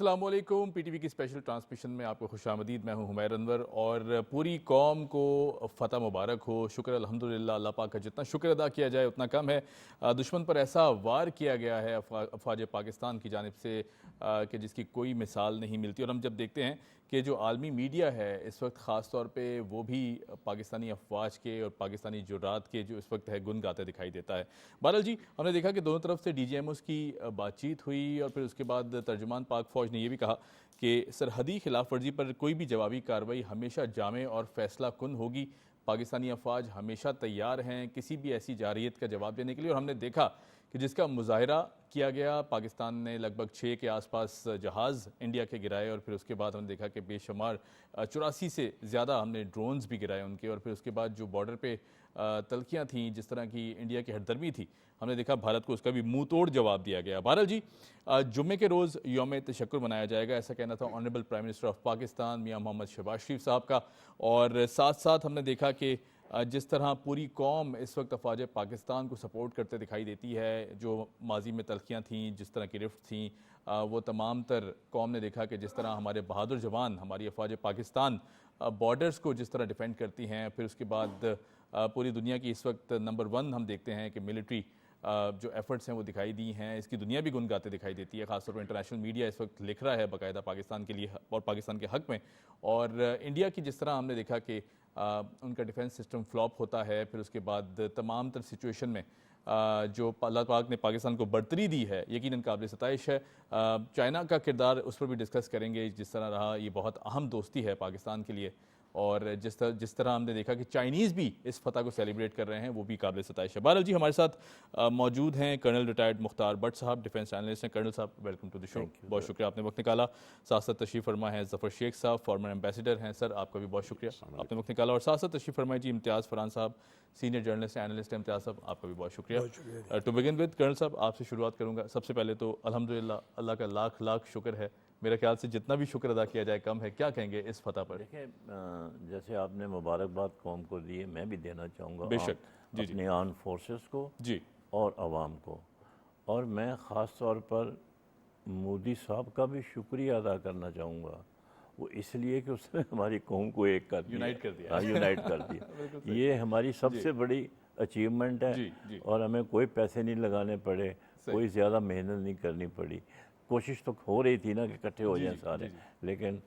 السلام علیکم، P T V کی اسپیشل ٹرانسمیشن میں آپ کو خوش آمدید۔ میں ہوں حمیر انور اور پوری قوم کو فتح مبارک ہو۔ شکر الحمدللہ، اللہ پاک کا جتنا شکر ادا کیا جائے اتنا کم ہے۔ دشمن پر ایسا وار کیا گیا ہے افواج پاکستان کی جانب سے کہ جس کی کوئی مثال نہیں ملتی، اور ہم جب دیکھتے ہیں کہ جو عالمی میڈیا ہے اس وقت خاص طور پہ وہ بھی پاکستانی افواج کے اور پاکستانی جرات کے جو اس وقت ہے گن گاتے دکھائی دیتا ہے۔ بہرحال جی، ہم نے دیکھا کہ دونوں طرف سے ڈی جی ایم اوز کی بات چیت ہوئی اور پھر اس کے بعد ترجمان پاک فوج نے یہ بھی کہا کہ سرحدی خلاف ورزی پر کوئی بھی جوابی کارروائی ہمیشہ جامع اور فیصلہ کن ہوگی۔ پاکستانی افواج ہمیشہ تیار ہیں کسی بھی ایسی جارحیت کا جواب دینے کے لیے، اور ہم نے دیکھا کہ جس کا مظاہرہ کیا گیا، پاکستان نے لگ بھگ 6 کے آس پاس جہاز انڈیا کے گرائے، اور پھر اس کے بعد ہم نے دیکھا کہ بے شمار 84 سے زیادہ ہم نے ڈرونز بھی گرائے ان کے، اور پھر اس کے بعد جو بارڈر پہ تلخیاں تھیں جس طرح کی انڈیا کی ہردرمی تھی، ہم نے دیکھا بھارت کو اس کا بھی منہ توڑ جواب دیا گیا۔ بہرحال جی، جمعے کے روز یوم تشکر منایا جائے گا، ایسا کہنا تھا honourable prime minister of Pakistan میاں محمد شہباز شریف صاحب کا، اور ساتھ ساتھ ہم نے دیکھا کہ جس طرح پوری قوم اس وقت افواج پاکستان کو سپورٹ کرتے دکھائی دیتی ہے، جو ماضی میں تلخیاں تھیں، جس طرح کی رفت تھیں، وہ تمام تر قوم نے دیکھا کہ جس طرح ہمارے بہادر جوان، ہماری افواج پاکستان بارڈرز کو جس طرح ڈیفینڈ کرتی ہیں، پھر اس کے بعد پوری دنیا کی اس وقت نمبر 1 ہم دیکھتے ہیں کہ ملٹری جو ایفرٹس ہیں وہ دکھائی دی ہیں، اس کی دنیا بھی گن گاتے دکھائی دیتی ہے، خاص طور پر انٹرنیشنل میڈیا اس وقت لکھ رہا ہے باقاعدہ پاکستان کے لیے اور پاکستان کے حق میں، اور انڈیا کی جس طرح ہم نے دیکھا کہ ان کا ڈیفنس سسٹم فلاپ ہوتا ہے، پھر اس کے بعد تمام تر سچویشن میں جو اللہ پاک نے پاکستان کو برتری دی ہے یقیناً قابل ستائش ہے۔ چائنا کا کردار اس پر بھی ڈسکس کریں گے، جس طرح رہا یہ بہت اہم دوستی ہے پاکستان کے لیے، اور جس طرح ہم نے دیکھا کہ چائنیز بھی اس فتح کو سیلیبریٹ کر رہے ہیں، وہ بھی قابل ستائش ہے۔ بہرحال جی، ہمارے ساتھ موجود ہیں کرنل ریٹائرڈ مختار بٹ صاحب، ڈیفنس اینالسٹ ہیں۔ کرنل صاحب ویلکم ٹو دی شو، بہت شکریہ آپ نے وقت نکالا۔ ساتھ ساتھ تشریف فرما ہے ظفر شیخ صاحب، فارمر ایمبیسیڈر ہیں، سر آپ کا بھی بہت شکریہ آپ نے وقت نکالا، اور ساتھ ساتھ تشریف فرمائے جی امتیاز فرحان صاحب، سینئر جرنلسٹ اینالسٹ ہیں۔ امتیاز صاحب آپ کا بھی بہت شکریہ۔ ٹو بگن ود کرنل صاحب، آپ سے شروعات کروں گا۔ سب سے پہلے تو الحمدللہ اللہ کا لاکھ لاکھ شکر ہے، میرے خیال سے جتنا بھی شکر ادا کیا جائے کم ہے، کیا کہیں گے اس فتح پر؟ دیکھیں، جیسے آپ نے مبارکباد قوم کو دی ہے، میں بھی دینا چاہوں گا بے شک جی اپنے آرم فورسز کو جی اور عوام کو، اور میں خاص طور پر مودی صاحب کا بھی شکریہ ادا کرنا چاہوں گا، وہ اس لیے کہ اس نے ہماری قوم کو ایک کر دیا، یونائٹ کر دیا، ہاں یونائٹ کر دیا۔ یہ ہماری سب سے بڑی اچیومنٹ ہے، اور ہمیں کوئی پیسے نہیں لگانے پڑے، کوئی زیادہ محنت نہیں کرنی پڑی۔ کوشش تو ہو رہی تھی نا کہ اکٹھے ہو جائیں سارے، لیکن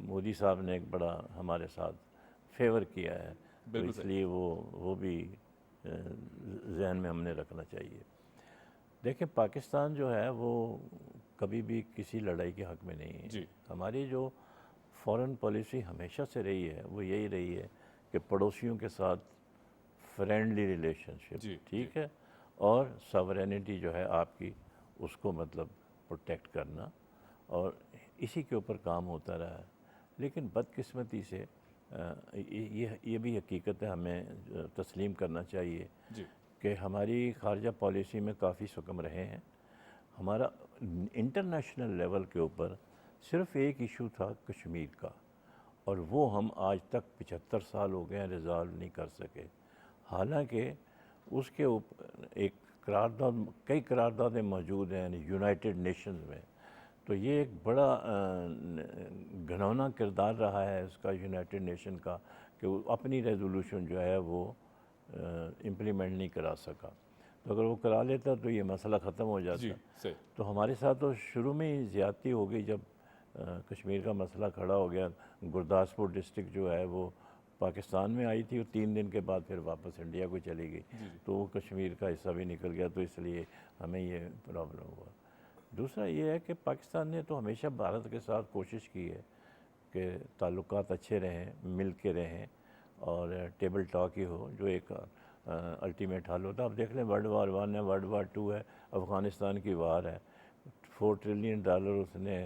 مودی صاحب نے ایک بڑا ہمارے ساتھ فیور کیا ہے، تو اس لیے وہ بھی ذہن میں ہم نے رکھنا چاہیے۔ دیکھیں، پاکستان جو ہے وہ کبھی بھی کسی لڑائی کے حق میں نہیں ہے۔ ہماری جو فورن پالیسی ہمیشہ سے رہی ہے وہ یہی رہی ہے کہ پڑوسیوں کے ساتھ فرینڈلی ریلیشن شپ، ٹھیک ہے، اور ساورینٹی جو ہے آپ کی اس کو مطلب پروٹیکٹ کرنا، اور اسی کے اوپر کام ہوتا رہا ہے۔ لیکن بدقسمتی سے یہ بھی حقیقت ہے، ہمیں تسلیم کرنا چاہیے کہ ہماری خارجہ پالیسی میں کافی سکم رہے ہیں۔ ہمارا انٹرنیشنل لیول کے اوپر صرف ایک ایشو تھا کشمیر کا، اور وہ ہم آج تک 75 سال ہو گئے ہیں ریزالو نہیں کر سکے، حالانکہ اس کے اوپر ایک قرارداد، کئی قراردادیں موجود ہیں یونائٹڈ نیشنز میں، تو یہ ایک بڑا گھناؤنا کردار رہا ہے اس کا یونائٹڈ نیشن کا کہ وہ اپنی ریزولوشن جو ہے وہ امپلیمنٹ نہیں کرا سکا، تو اگر وہ کرا لیتا تو یہ مسئلہ ختم ہو جاتا۔ تو ہمارے ساتھ تو شروع میں ہی زیادتی ہو گئی، جب کشمیر کا مسئلہ کھڑا ہو گیا، گرداسپور ڈسٹرکٹ جو ہے وہ پاکستان میں آئی تھی، اور 3 دن کے بعد پھر واپس انڈیا کو چلی گئی، تو وہ کشمیر کا حصہ بھی نکل گیا، تو اس لیے ہمیں یہ پرابلم ہوا۔ دوسرا یہ ہے کہ پاکستان نے تو ہمیشہ بھارت کے ساتھ کوشش کی ہے کہ تعلقات اچھے رہیں، مل کے رہیں، اور ٹیبل ٹاک ہی ہو جو ایک الٹیمیٹ حل ہوتا ہے۔ اب دیکھ لیں، World War I ہے، World War II ہے، افغانستان کی وار ہے، $4 ٹریلین اس نے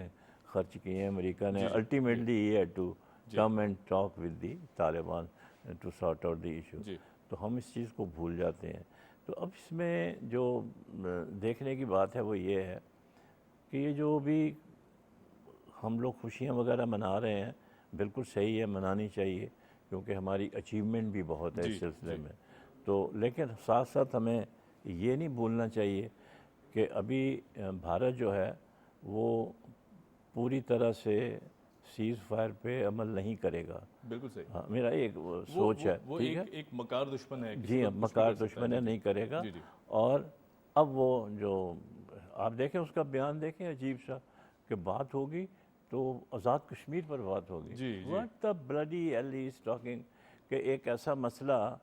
خرچ کیے ہیں امریکہ نے، ultimately he had to come and talk with the Taliban to sort out the issue، تو ہم اس چیز کو بھول جاتے ہیں۔ تو اب اس میں جو دیکھنے کی بات ہے وہ یہ ہے کہ یہ جو بھی ہم لوگ خوشیاں وغیرہ منا رہے ہیں، بالکل صحیح ہے، منانی چاہیے، کیونکہ ہماری اچیومنٹ بھی بہت ہے اس سلسلے میں، تو لیکن ساتھ ساتھ ہمیں یہ نہیں بھولنا چاہیے کہ ابھی بھارت جو ہے وہ پوری طرح سے سیز فائر پہ عمل نہیں کرے گا. بالکل صحیح. ہاں میرا ایک سوچ ہے. ٹھیک ہے, ایک مکار دشمن ہے. جی ہاں, مکار دشمن ہے, نہیں کرے گا. اور اب وہ جو آپ دیکھیں اس کا بیان دیکھیں, عجیب سا کہ بات ہوگی تو آزاد کشمیر پر بات ہوگی. What the bloody heel he is talking, کہ ایک ایسا مسئلہ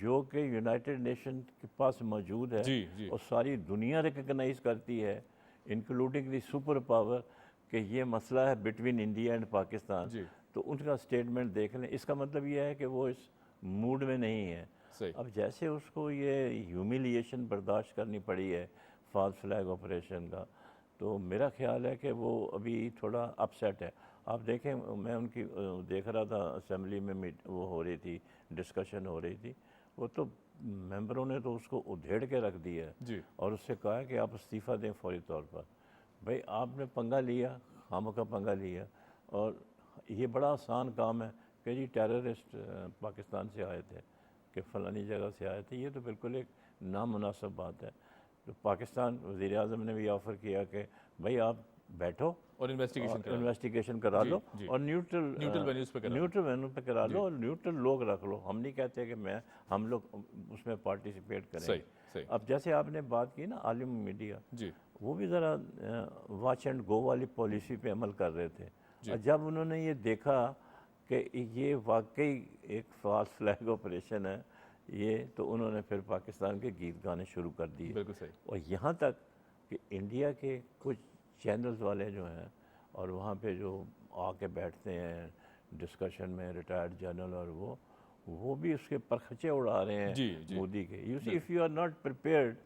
جو کہ یونائٹڈ نیشن کے پاس موجود ہے اور ساری دنیا ریکگنائز کرتی ہے انکلوڈنگ دی سپر پاور کہ یہ مسئلہ ہے بٹوین انڈیا اینڈ پاکستان. تو ان کا اسٹیٹمنٹ دیکھ لیں, اس کا مطلب یہ ہے کہ وہ اس موڈ میں نہیں ہے. اب جیسے اس کو یہ ہیومیلیشن برداشت کرنی پڑی ہے فالس فلیگ آپریشن کا, تو میرا خیال ہے کہ وہ ابھی تھوڑا اپسیٹ ہے. آپ دیکھیں, میں ان کی دیکھ رہا تھا اسمبلی میں وہ ہو رہی تھی, ڈسکشن ہو رہی تھی, وہ تو ممبروں نے تو اس کو ادھیڑ کے رکھ دیا اور اس سے کہا کہ آپ استعفیٰ دیں فوری طور پر. بھائی آپ نے پنگا لیا, خامہ کا پنگا لیا, اور یہ بڑا آسان کام ہے کہ جی ٹیررسٹ پاکستان سے آئے تھے, کہ فلانی جگہ سے آئے تھے. یہ تو بالکل ایک نامناسب بات ہے. تو پاکستان وزیر اعظم نے بھی آفر کیا کہ بھائی آپ بیٹھو اور انویسٹیگیشن کرا لو اور نیوٹرل وینیو پہ کرا لو اور نیوٹرل لوگ رکھ لو. ہم نہیں کہتے کہ ہم لوگ اس میں پارٹیسپیٹ کریں. اب جیسے آپ نے بات کی نا عالم میڈیا, وہ بھی ذرا واچ اینڈ گو والی پالیسی پہ عمل کر رہے تھے. اور جب انہوں نے یہ دیکھا کہ یہ واقعی ایک فالس فلیگ آپریشن ہے یہ, تو انہوں نے پھر پاکستان کے گیت گانے شروع کر دیے. اور یہاں تک کہ انڈیا کے کچھ چینلز والے جو ہیں اور وہاں پہ جو آ کے بیٹھتے ہیں ڈسکشن میں, ریٹائرڈ جنرل, اور وہ بھی اس کے پرخچے اڑا رہے ہیں مودی کے. You see if you are not prepared.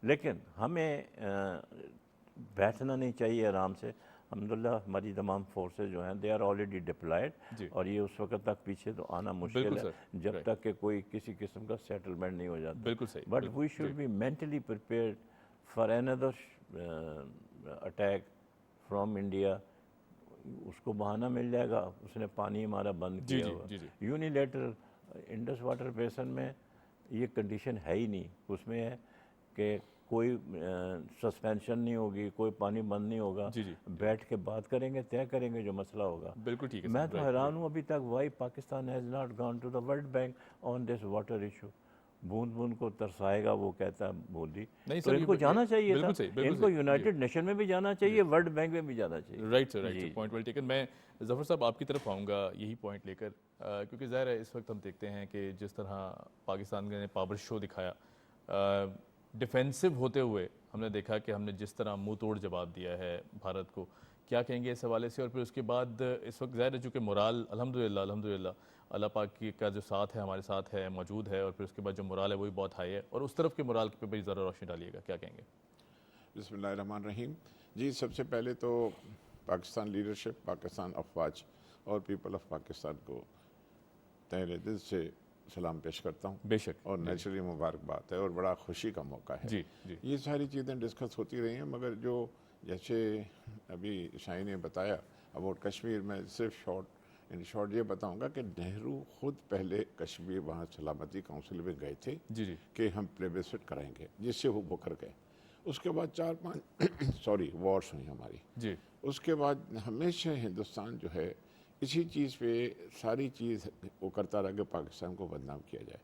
لیکن ہمیں بیٹھنا نہیں چاہیے آرام سے. الحمدللہ ہماری تمام فورسز جو ہیں دے آر آلریڈی ڈپلائڈ, اور یہ اس وقت تک پیچھے تو آنا مشکل ہے جب تک کہ کوئی کسی قسم کا سیٹلمنٹ نہیں ہو جاتا. But we should be mentally prepared for another attack from India. اس کو بہانہ مل جائے گا, اس نے پانی ہمارا بند کیا ہوا. یونیلیٹرل انڈس واٹر بیسن میں یہ کنڈیشن ہے ہی نہیں. اس میں ہے کہ کوئی سسپینشن نہیں ہوگی, کوئی پانی بند نہیں ہوگا. بیٹھ کے بات کریں گے, طے کریں گے جو مسئلہ ہوگا. بالکل ٹھیک ہے. میں تو حیران ہوں ابھی تک why Pakistan has not gone to the World Bank on this water issue. بوند بوند کو ترسائے گا وہ کہتا ہے مودی. تو ان کو جانا چاہیے تھا, ان کو یونائٹڈ نیشن میں بھی جانا چاہیے, ورلڈ بینک میں بھی جانا چاہیے. Right sir, right, point well taken. میں ظفر صاحب آپ کی طرف آؤں گا یہی پوائنٹ لے کر, کیونکہ ظاہر ہے اس وقت ہم دیکھتے ہیں کہ جس طرح پاکستان نے پاور شو دکھایا, ڈیفینسو ہوتے ہوئے ہم نے دیکھا کہ ہم نے جس طرح منہ توڑ جواب دیا ہے بھارت کو. کیا کہیں گے اس حوالے سے؟ اور پھر اس کے بعد اس وقت ظاہر ہے چونکہ مورال الحمدللہ اللہ پاک کا جو ساتھ ہے ہمارے ساتھ ہے, موجود ہے, اور پھر اس کے بعد جو مورال ہے وہی بہت ہائی ہے, اور اس طرف کے مورال پہ بھی ذرا روشنی ڈالیے گا. کیا کہیں گے؟ بسم اللہ الرحمن الرحیم. جی سب سے پہلے تو پاکستان لیڈرشپ, پاکستان افواج اور پیپل آف پاکستان کو تہہ دل سے سلام پیش کرتا ہوں. بے شک. اور نیچرلی مبارکباد ہے اور بڑا خوشی کا موقع ہے. یہ ساری چیزیں ڈسکس ہوتی رہی ہیں, مگر جو جیسے ابھی شاہین نے بتایا اباؤٹ کشمیر, میں صرف ان شارٹ یہ بتاؤں گا کہ نہرو خود پہلے کشمیر وہاں سلامتی کونسل میں گئے تھے کہ ہم پلیبسٹ کریں گے, جس سے وہ بکر گئے. اس کے بعد 4-5 وارس ہوئی ہماری. اس کے بعد ہمیشہ ہندوستان جو ہے اسی چیز پہ ساری چیز وہ کرتا رہا کہ پاکستان کو بدنام کیا جائے.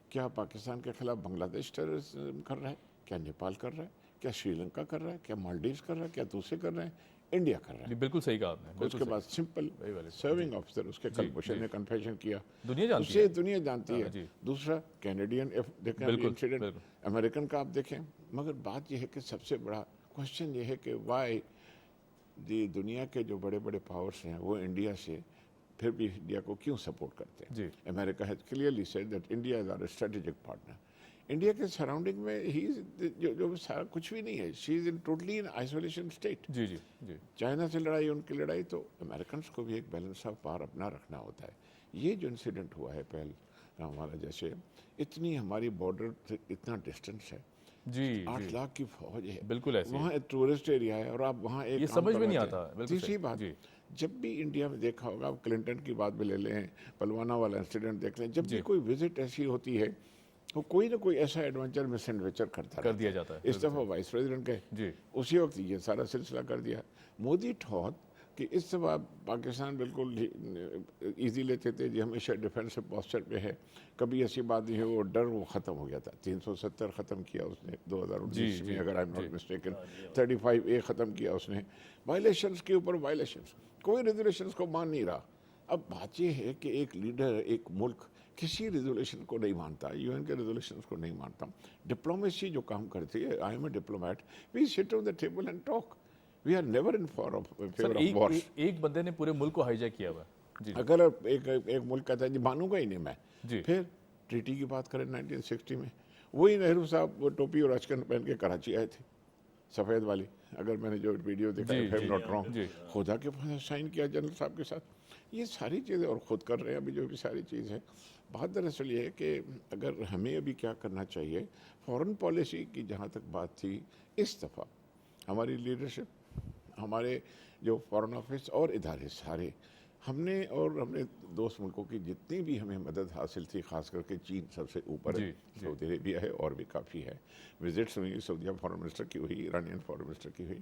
کیا پاکستان کے خلاف بنگلہ دیش ٹیررزم کر رہا ہے, کیا نیپال کر رہا ہے, کیا سری لنکا کر رہا ہے, کیا مالڈیوز کر رہا ہے, کیا دوسرے کر رہے ہیں, انڈیا کر رہا ہے. بالکل صحیح کہا آپ نے. اس کے بعد سمپل سرونگ آفیسر, اس کے کل بشر نے کنفیشن کیا, دنیا جانتی ہے. دوسرا کینیڈین انسیڈنٹ, امریکن کا آپ دیکھیں. مگر بات یہ ہے کہ سب سے بڑا کوشچن یہ ہے کہ وائی دنیا کے جو بڑے بڑے پاورز ہیں وہ انڈیا سے پھر بھی انڈیا کو کیوں سپورٹ کرتے ہیں؟ امریکہ has clearly said that India is our strategic partner. India کے سراؤنڈنگ میں جو سارا کچھ بھی نہیں ہے, she is totally in isolation state. China سے لڑائی, ان کی لڑائی, تو امریکنس کو بھی ایک بیلنس آف پاور اپنا رکھنا ہوتا ہے. یہ جو انسیڈنٹ ہوا ہے پہلگام والا, جیسے اتنی ہماری بارڈر سے اتنا ڈسٹینس ہے, 8 لاکھ کی فوج ہے, بالکل ایسے وہاں ایک ٹورسٹ ایریا ہے, اور آپ وہاں ایک سمجھ میں نہیں آتا. تیسری بات, جب بھی انڈیا میں دیکھا ہوگا, آپ کلنٹن کی بات بھی لے لیں, پلوانہ والا انسیڈنٹ دیکھ لیں, جب بھی کوئی وزٹ ایسی ہوتی ہے وہ کوئی نہ کوئی ایسا ایڈونچر میں سینڈوچر کر دیا جاتا ہے. اس دفعہ وائس پریزیڈنٹ گئے, اسی وقت یہ سارا سلسلہ کر دیا. مودی ٹھوت کہ اس دفعہ پاکستان بالکل ایزی لیتے تھے جی ہمیشہ ڈیفینسو پوسچر پہ ہے. کبھی ایسی بات نہیں ہے, وہ ڈر وہ ختم ہو گیا تھا. 370 ختم کیا اس نے 2019 میں, اگر I am not mistaken. 35A ختم کیا اس نے. وائلیشنز کے اوپر وائلیشنز, کوئی ریزولیشنز کو مان نہیں رہا. اب بات یہ ہے کہ ایک لیڈر, ایک ملک کسی ریزولیشن کو نہیں مانتا, یو این کے ریزولیشنز کو نہیں مانتا. ڈپلومیسی جو کام کرتی ہے, I am a diplomat, we sit on the table and talk. We are never in favour of wars. ایک بندے نے پورے ملک کو ہائی جیک کیا ہوا ہے. اگر ایک ملک کہتا ہے جی مانوں گا ہی نہیں میں, پھر ٹریٹی کی بات کریں 1960 میں, وہی نہرو صاحب وہ ٹوپی اور اچکن پہن کے کراچی آئے تھے, سفید والی. اگر میں نے جو ویڈیو دیکھا ہے ناٹ رانگ, خدا کے پاس سائن کیا جنرل صاحب کے ساتھ. یہ ساری چیزیں, اور خود کر رہے ہیں ابھی جو بھی ساری چیز ہے. بات دراصل یہ ہے کہ اگر ہمیں ابھی کیا کرنا چاہیے, فورن پالیسی کی جہاں تک بات تھی, اس دفعہ ہماری لیڈرشپ, ہمارے جو فورن آفس اور ادارے سارے, ہم نے دوست ملکوں کی جتنی بھی ہمیں مدد حاصل تھی, خاص کر کے چین سب سے اوپر ہے, سعودی عربیہ ہے اور بھی کافی ہے, وزٹس ہوئی, سعودیہ فورن منسٹر کی ہوئی, ایرانین فورن منسٹر کی ہوئی.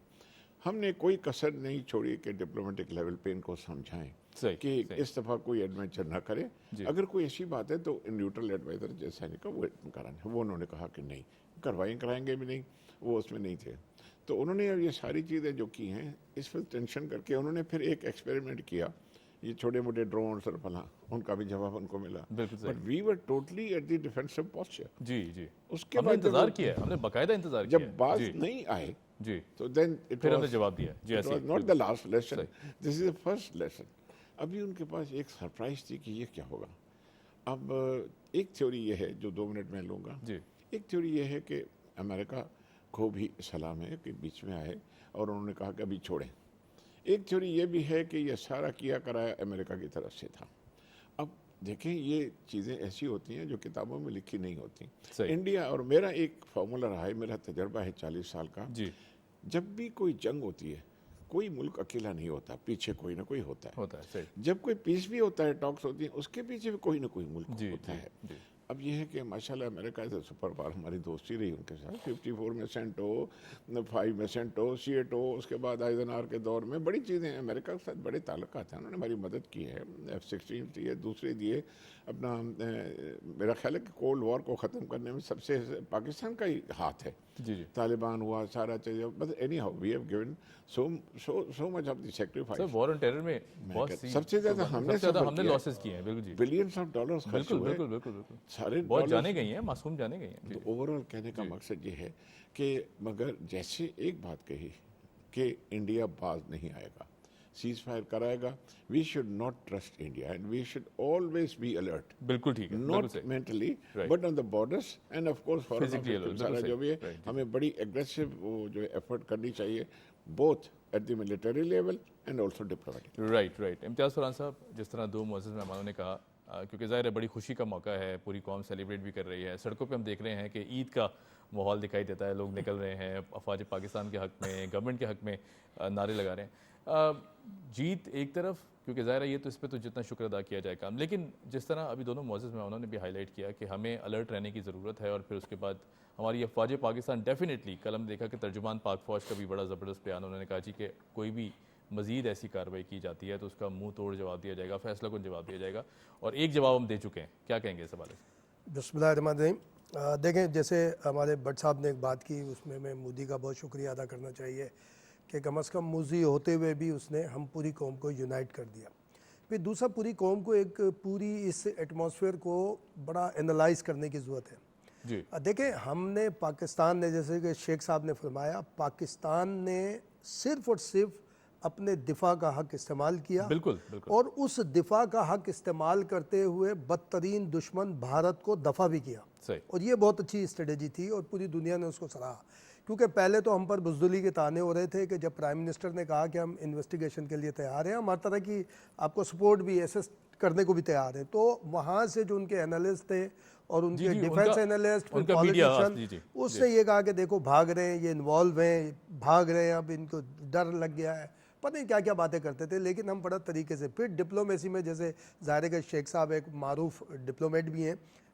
ہم نے کوئی کسر نہیں چھوڑی کہ ڈپلومیٹک لیول پہ ان کو سمجھائیں کہ اس دفعہ کوئی ایڈونچر نہ کرے. اگر کوئی ایسی بات ہے تو نیوٹرل ایڈوائزر جیسا نہیں کہا وہ کرانا, وہ انہوں نے کہا کہ نہیں کرائیں گے بھی نہیں, وہ اس میں نہیں تھے. تو انہوں نے یہ ساری چیزیں جو کی ہیں, اس پر ٹینشن کر کے انہوں نے پھر ایک ایکسپیریمنٹ کیا, یہ چھوٹے موٹے ڈرونز اور فلاں, ان کا بھی جواب ان کو ملا. But we were totally at the defensive posture. اس کے بعد انتظار کیا, ہم نے باقاعدہ انتظار کیا, جب باز نہیں آئے تو دین پھر ہم نے جواب دیا. It was not the last lesson, this is the first lesson. ابھی ان کے پاس ایک سرپرائز تھی کہ یہ کیا ہوگا. اب ایک تھیوری یہ ہے جو 2 منٹ میں لوں گا. ایک تھیوری یہ ہے کہ امریکہ کو بھی سلام ہے کہ بیچ میں آئے اور انہوں نے کہا کہ ابھی چھوڑیں. ایک تھیوری یہ بھی ہے کہ یہ سارا کیا کرایا امریکہ کی طرف سے تھا. اب دیکھیں یہ چیزیں ایسی ہوتی ہیں جو کتابوں میں لکھی نہیں ہوتی. انڈیا, اور میرا ایک فارمولا رہا ہے, میرا تجربہ ہے 40 سال کا, جب بھی کوئی جنگ ہوتی ہے کوئی ملک اکیلا نہیں ہوتا, پیچھے کوئی نہ کوئی ہوتا ہے. جب کوئی پیس بھی ہوتا ہے, ٹاکس ہوتی ہیں, اس کے پیچھے بھی کوئی نہ کوئی ملک ہوتا ہے. اب یہ ہے کہ ماشاءاللہ امریکہ سے سپر پاور, ہماری دوستی رہی ان کے ساتھ. 54% ہو, 5% ہو, C8 ہو, اس کے بعد آئزنہاور کے دور میں بڑی چیزیں ہیں, امریکہ کے ساتھ بڑے تعلقات ہیں. انہوں نے ہماری مدد کی ہے, F-16 دیے, دوسرے دیے. اپنا میرا خیال ہے کہ کولڈ وار کو ختم کرنے میں سب سے پاکستان کا ہی ہاتھ ہے. طالبان ہوا, سارا چیز, بس anyhow we have given so much of the sacrifice. War on terror میں سب سے زیادہ ہم نے لاسز کیے ہیں. بالکل بلینس آف ڈالرز خرچ ہوئے, سارے بہت جانے گئی ہیں, معصوم جانے گئی ہیں. تو اوور آل کہنے کا مقصد یہ ہے کہ مگر جیسے ایک بات کہی کہ انڈیا باز نہیں آئے گا, سیز فائر کرائے گا, we should not trust India and we should always be alert. بالکل ٹھیک ہے, not mentally but on the borders and of course foreign جو بھی ہے, ہمیں بڑی ایگریسو وہ جو ایفرٹ کرنی چاہیے, both at the military level and also diplomatic. Right. Imtiaz Farhan صاحب, جس طرح 2 معزز مہمانوں نے کہا, کیونکہ ظاہر ہے بڑی خوشی کا موقع ہے, پوری قوم سیلیبریٹ بھی کر رہی ہے, سڑکوں پہ ہم دیکھ رہے ہیں کہ عید کا ماحول دکھائی دیتا ہے, لوگ نکل رہے ہیں, افواج پاکستان کے حق میں, گورنمنٹ کے حق میں نعرے لگا رہے ہیں. جیت ایک طرف, کیونکہ ظاہر ہے یہ تو اس پہ تو جتنا شکر ادا کیا جائے کام, لیکن جس طرح ابھی دونوں معزز مہمانوں نے بھی ہائی لائٹ کیا کہ ہمیں الرٹ رہنے کی ضرورت ہے, اور پھر اس کے بعد ہماری افواج پاکستان ڈیفینیٹلی, کل ہم دیکھا کہ ترجمان پاک فوج کا بھی بڑا زبردست بیان, انہوں نے کہا جی کہ کوئی بھی مزید ایسی کارروائی کی جاتی ہے تو اس کا منہ توڑ جواب دیا جائے گا, فیصلہ کن جواب دیا جائے گا, اور ایک جواب ہم دے چکے ہیں. کیا کہیں گے اس حوالے سے؟ بسم اللہ الرحمن الرحیم. دیکھیں جیسے ہمارے بٹ صاحب نے ایک بات کی, اس میں مودی کا بہت شکریہ ادا کرنا چاہیے کہ کم از کم موذی ہوتے ہوئے بھی اس نے ہم پوری قوم کو یونائٹ کر دیا. پھر دوسرا, پوری قوم کو ایک پوری اس ایٹماسفیئر کو بڑا انالائز کرنے کی ضرورت ہے. دیکھیں ہم نے پاکستان نے, جیسے کہ شیخ صاحب نے فرمایا, پاکستان نے صرف اور صرف اپنے دفاع کا حق استعمال کیا, بالکل, اور اس دفاع کا حق استعمال کرتے ہوئے بدترین دشمن بھارت کو دفع بھی کیا. اور یہ بہت اچھی اسٹریٹجی تھی اور پوری دنیا نے اس کو سراہا. کیونکہ پہلے تو ہم پر بزدلی کے تانے ہو رہے تھے کہ جب پرائم منسٹر نے کہا کہ ہم انویسٹیگیشن کے لیے تیار ہیں, ہم ہر طرح کی آپ کو سپورٹ بھی ایسس کرنے کو بھی تیار ہیں, تو وہاں سے جو ان کے انالسٹ تھے اور ان کے ڈیفنس انالسٹ, پولیٹیشین, اس سے یہ کہا کہ دیکھو بھاگ رہے ہیں, یہ انوالو ہیں, بھاگ رہے ہیں, اب ان کو ڈر لگ گیا ہے, پتہ نہیں کیا کیا باتیں کرتے تھے. لیکن ہم بڑا طریقے سے پھر ڈپلومیسی میں, جیسے ظاہر ہے کہ شیخ صاحب ایک معروف ڈپلومیٹ بھی ہیں,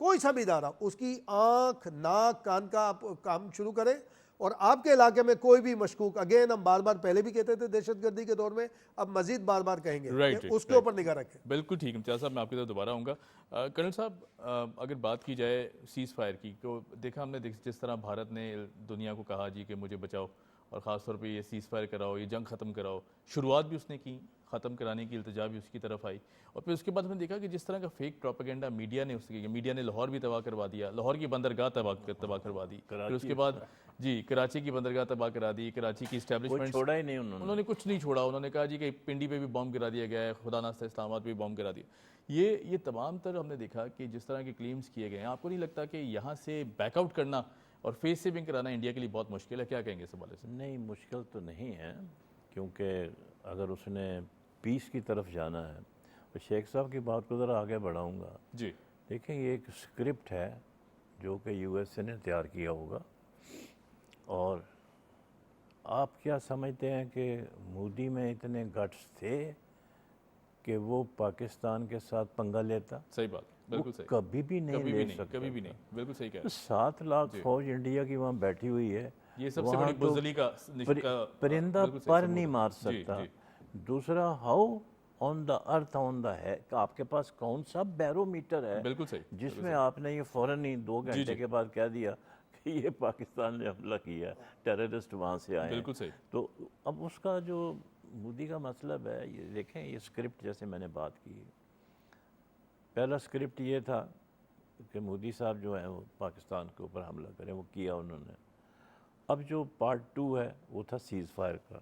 کوئی سا بھی ادارہ اس کی آنکھ ناک کان کا آپ کام شروع کریں، اور آپ کے علاقے میں کوئی بھی مشکوک، اگین ہم بار بار پہلے بھی کہتے تھے دہشت گردی کے دور میں، اب مزید بار بار کہیں گے کہ اس کے اوپر نگاہ رکھیں۔ بالکل ٹھیک امتیاز صاحب، میں آپ کی طرف دوبارہ آؤں گا۔ کرنل صاحب اگر بات کی جائے سیز فائر کی، تو دیکھا ہم نے جس طرح بھارت نے دنیا کو کہا جی کہ مجھے بچاؤ، اور خاص طور پہ یہ سیز فائر کراؤ، یہ جنگ ختم کراؤ، شروعات بھی اس نے کی، ختم کرانے کی التجا بھی اس کی طرف آئی، اور پھر اس کے بعد ہم نے دیکھا کہ جس طرح کا فیک پروپیگنڈا میڈیا نے اس کی، میڈیا نے لاہور بھی تباہ کروا دیا، لاہور کی بندرگاہ تباہ کروا دی، پھر اس کے بعد جی کراچی کی بندرگاہ تباہ کرا دی، کراچی کی اسٹیبلشمنٹ چھوڑا ہی نہیں انہوں نے کچھ نہیں چھوڑا، انہوں نے کہا جی کہ پنڈی پہ بھی بام گرا دیا گیا ہے، خدا ناصر اسلام آباد پہ بھی بام گرا دیا۔ یہ تمام تر ہم نے دیکھا کہ جس طرح کے کلیمز کیے گئے ہیں، آپ کو نہیں لگتا کہ یہاں سے بیک آؤٹ کرنا اور فیس سیونگ کرانا انڈیا کے لیے بہت مشکل ہے؟ کیا کہیں گے اس حوالے سے؟ نہیں، مشکل تو نہیں ہے، کیونکہ اگر اس نے پیس کی طرف جانا ہے تو شیخ صاحب کی بات کو ذرا آگے بڑھاؤں گا۔ جی دیکھیں، یہ ایک اسکرپٹ ہے جو کہ یو ایس اے نے تیار کیا ہوگا، اور آپ کیا سمجھتے ہیں کہ مودی میں اتنے گٹس تھے کہ وہ پاکستان کے ساتھ پنگا لیتا؟ صحیح بات، بالکل صحیح، کبھی بھی نہیں لے سکتا، کبھی بھی نہیں، بالکل صحیح کہہ رہے ہیں۔ 7 لاکھ فوج انڈیا کی وہاں بیٹھی ہوئی ہے، یہ سب سے بڑی بزدلی کا پرندہ پر نہیں مار سکتا۔ دوسرا، ہاؤ آن دا ارتھ آن دا ہے، کہ آپ کے پاس کون سا بیرو میٹر ہے بالکل صحیح جس میں آپ نے یہ فوراً ہی 2 گھنٹے کے بعد کہہ دیا کہ یہ پاکستان نے حملہ کیا، ٹیررسٹ وہاں سے آئے ہیں۔ بالکل صحیح۔ تو اب اس کا جو مودی کا مطلب ہے، یہ دیکھیں، یہ اسکرپٹ جیسے میں نے بات کی، پہلا اسکرپٹ یہ تھا کہ مودی صاحب جو ہیں وہ پاکستان کے اوپر حملہ کریں، وہ کیا انہوں نے۔ اب جو پارٹ 2 ہے وہ تھا سیز فائر کا۔